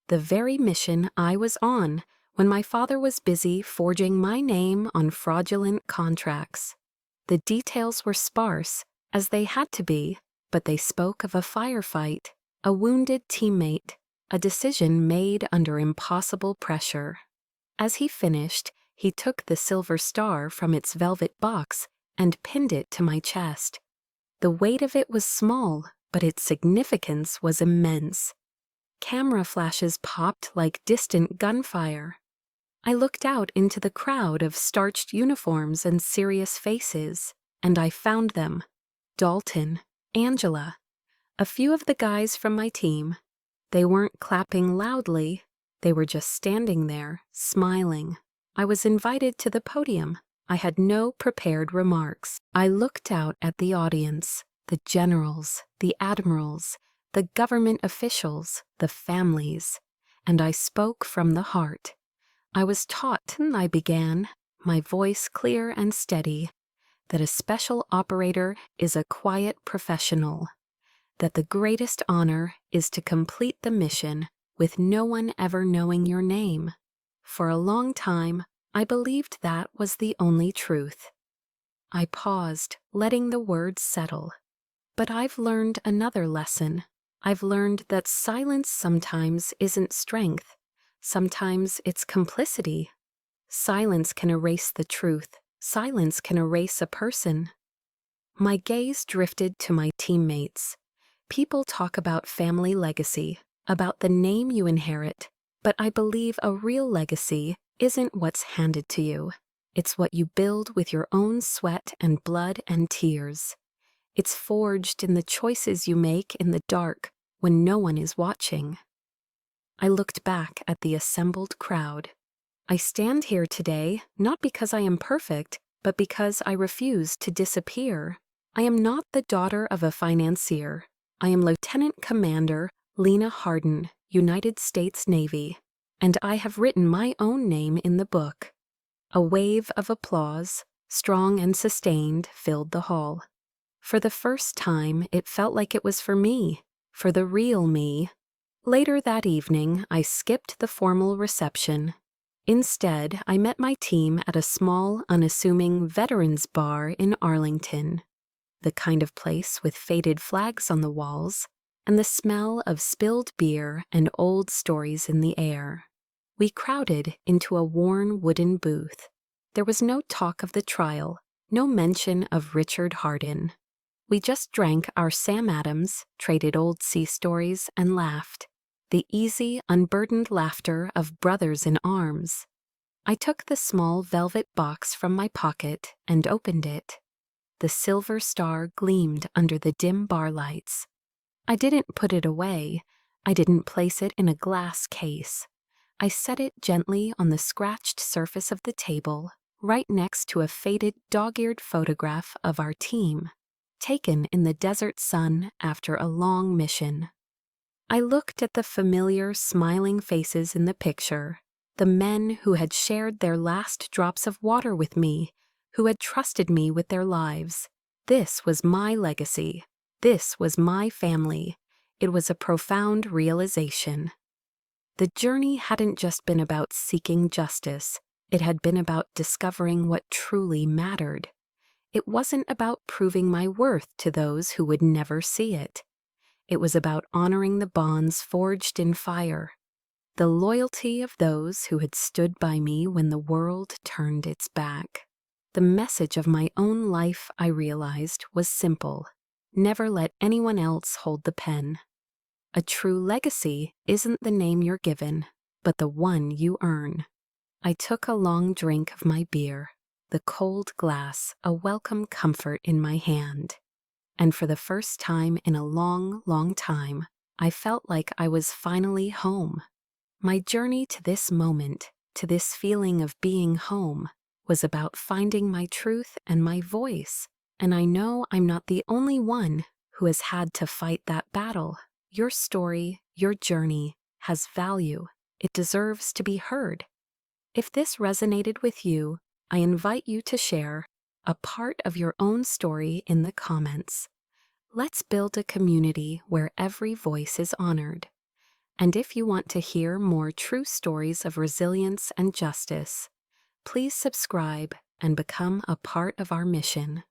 the very mission I was on when my father was busy forging my name on fraudulent contracts. The details were sparse, as they had to be, but they spoke of a firefight, a wounded teammate, a decision made under impossible pressure. As he finished, he took the silver star from its velvet box and pinned it to my chest. The weight of it was small, but its significance was immense. Camera flashes popped like distant gunfire. I looked out into the crowd of starched uniforms and serious faces, and I found them. Dalton, Angela, a few of the guys from my team. They weren't clapping loudly, they were just standing there, smiling. I was invited to the podium. I had no prepared remarks. I looked out at the audience, the generals, the admirals, the government officials, the families, and I spoke from the heart. I was taught, I began, my voice clear and steady, that a special operator is a quiet professional, that the greatest honor is to complete the mission with no one ever knowing your name. For a long time, I believed that was the only truth. I paused, letting the words settle. But I've learned another lesson. I've learned that silence sometimes isn't strength. Sometimes it's complicity. Silence can erase the truth. Silence can erase a person. My gaze drifted to my teammates. People talk about family legacy, about the name you inherit, but I believe a real legacy isn't what's handed to you. It's what you build with your own sweat and blood and tears. It's forged in the choices you make in the dark when no one is watching. I looked back at the assembled crowd. I stand here today not because I am perfect, but because I refuse to disappear. I am not the daughter of a financier. I am Lieutenant Commander Lena Hardin, United States Navy, and I have written my own name in the book. A wave of applause, strong and sustained, filled the hall. For the first time, it felt like it was for me, for the real me. Later that evening, I skipped the formal reception. Instead, I met my team at a small, unassuming veterans bar in Arlington, the kind of place with faded flags on the walls and the smell of spilled beer and old stories in the air. We crowded into a worn wooden booth. There was no talk of the trial, no mention of Richard Hardin. We just drank our Sam Adams, traded old sea stories, and laughed. The easy, unburdened laughter of brothers in arms. I took the small velvet box from my pocket and opened it. The silver star gleamed under the dim bar lights. I didn't put it away. I didn't place it in a glass case. I set it gently on the scratched surface of the table, right next to a faded dog-eared photograph of our team, taken in the desert sun after a long mission. I looked at the familiar, smiling faces in the picture, the men who had shared their last drops of water with me, who had trusted me with their lives. This was my legacy. This was my family. It was a profound realization. The journey hadn't just been about seeking justice. It had been about discovering what truly mattered. It wasn't about proving my worth to those who would never see it. It was about honoring the bonds forged in fire, the loyalty of those who had stood by me when the world turned its back. The message of my own life, I realized, was simple. Never let anyone else hold the pen. A true legacy isn't the name you're given, but the one you earn. I took a long drink of my beer, the cold glass a welcome comfort in my hand. And for the first time in a long, long time, I felt like I was finally home. My journey to this moment, to this feeling of being home, was about finding my truth and my voice. And I know I'm not the only one who has had to fight that battle. Your story, your journey, has value. It deserves to be heard. If this resonated with you, I invite you to share a part of your own story in the comments. Let's build a community where every voice is honored. And if you want to hear more true stories of resilience and justice, please subscribe and become a part of our mission.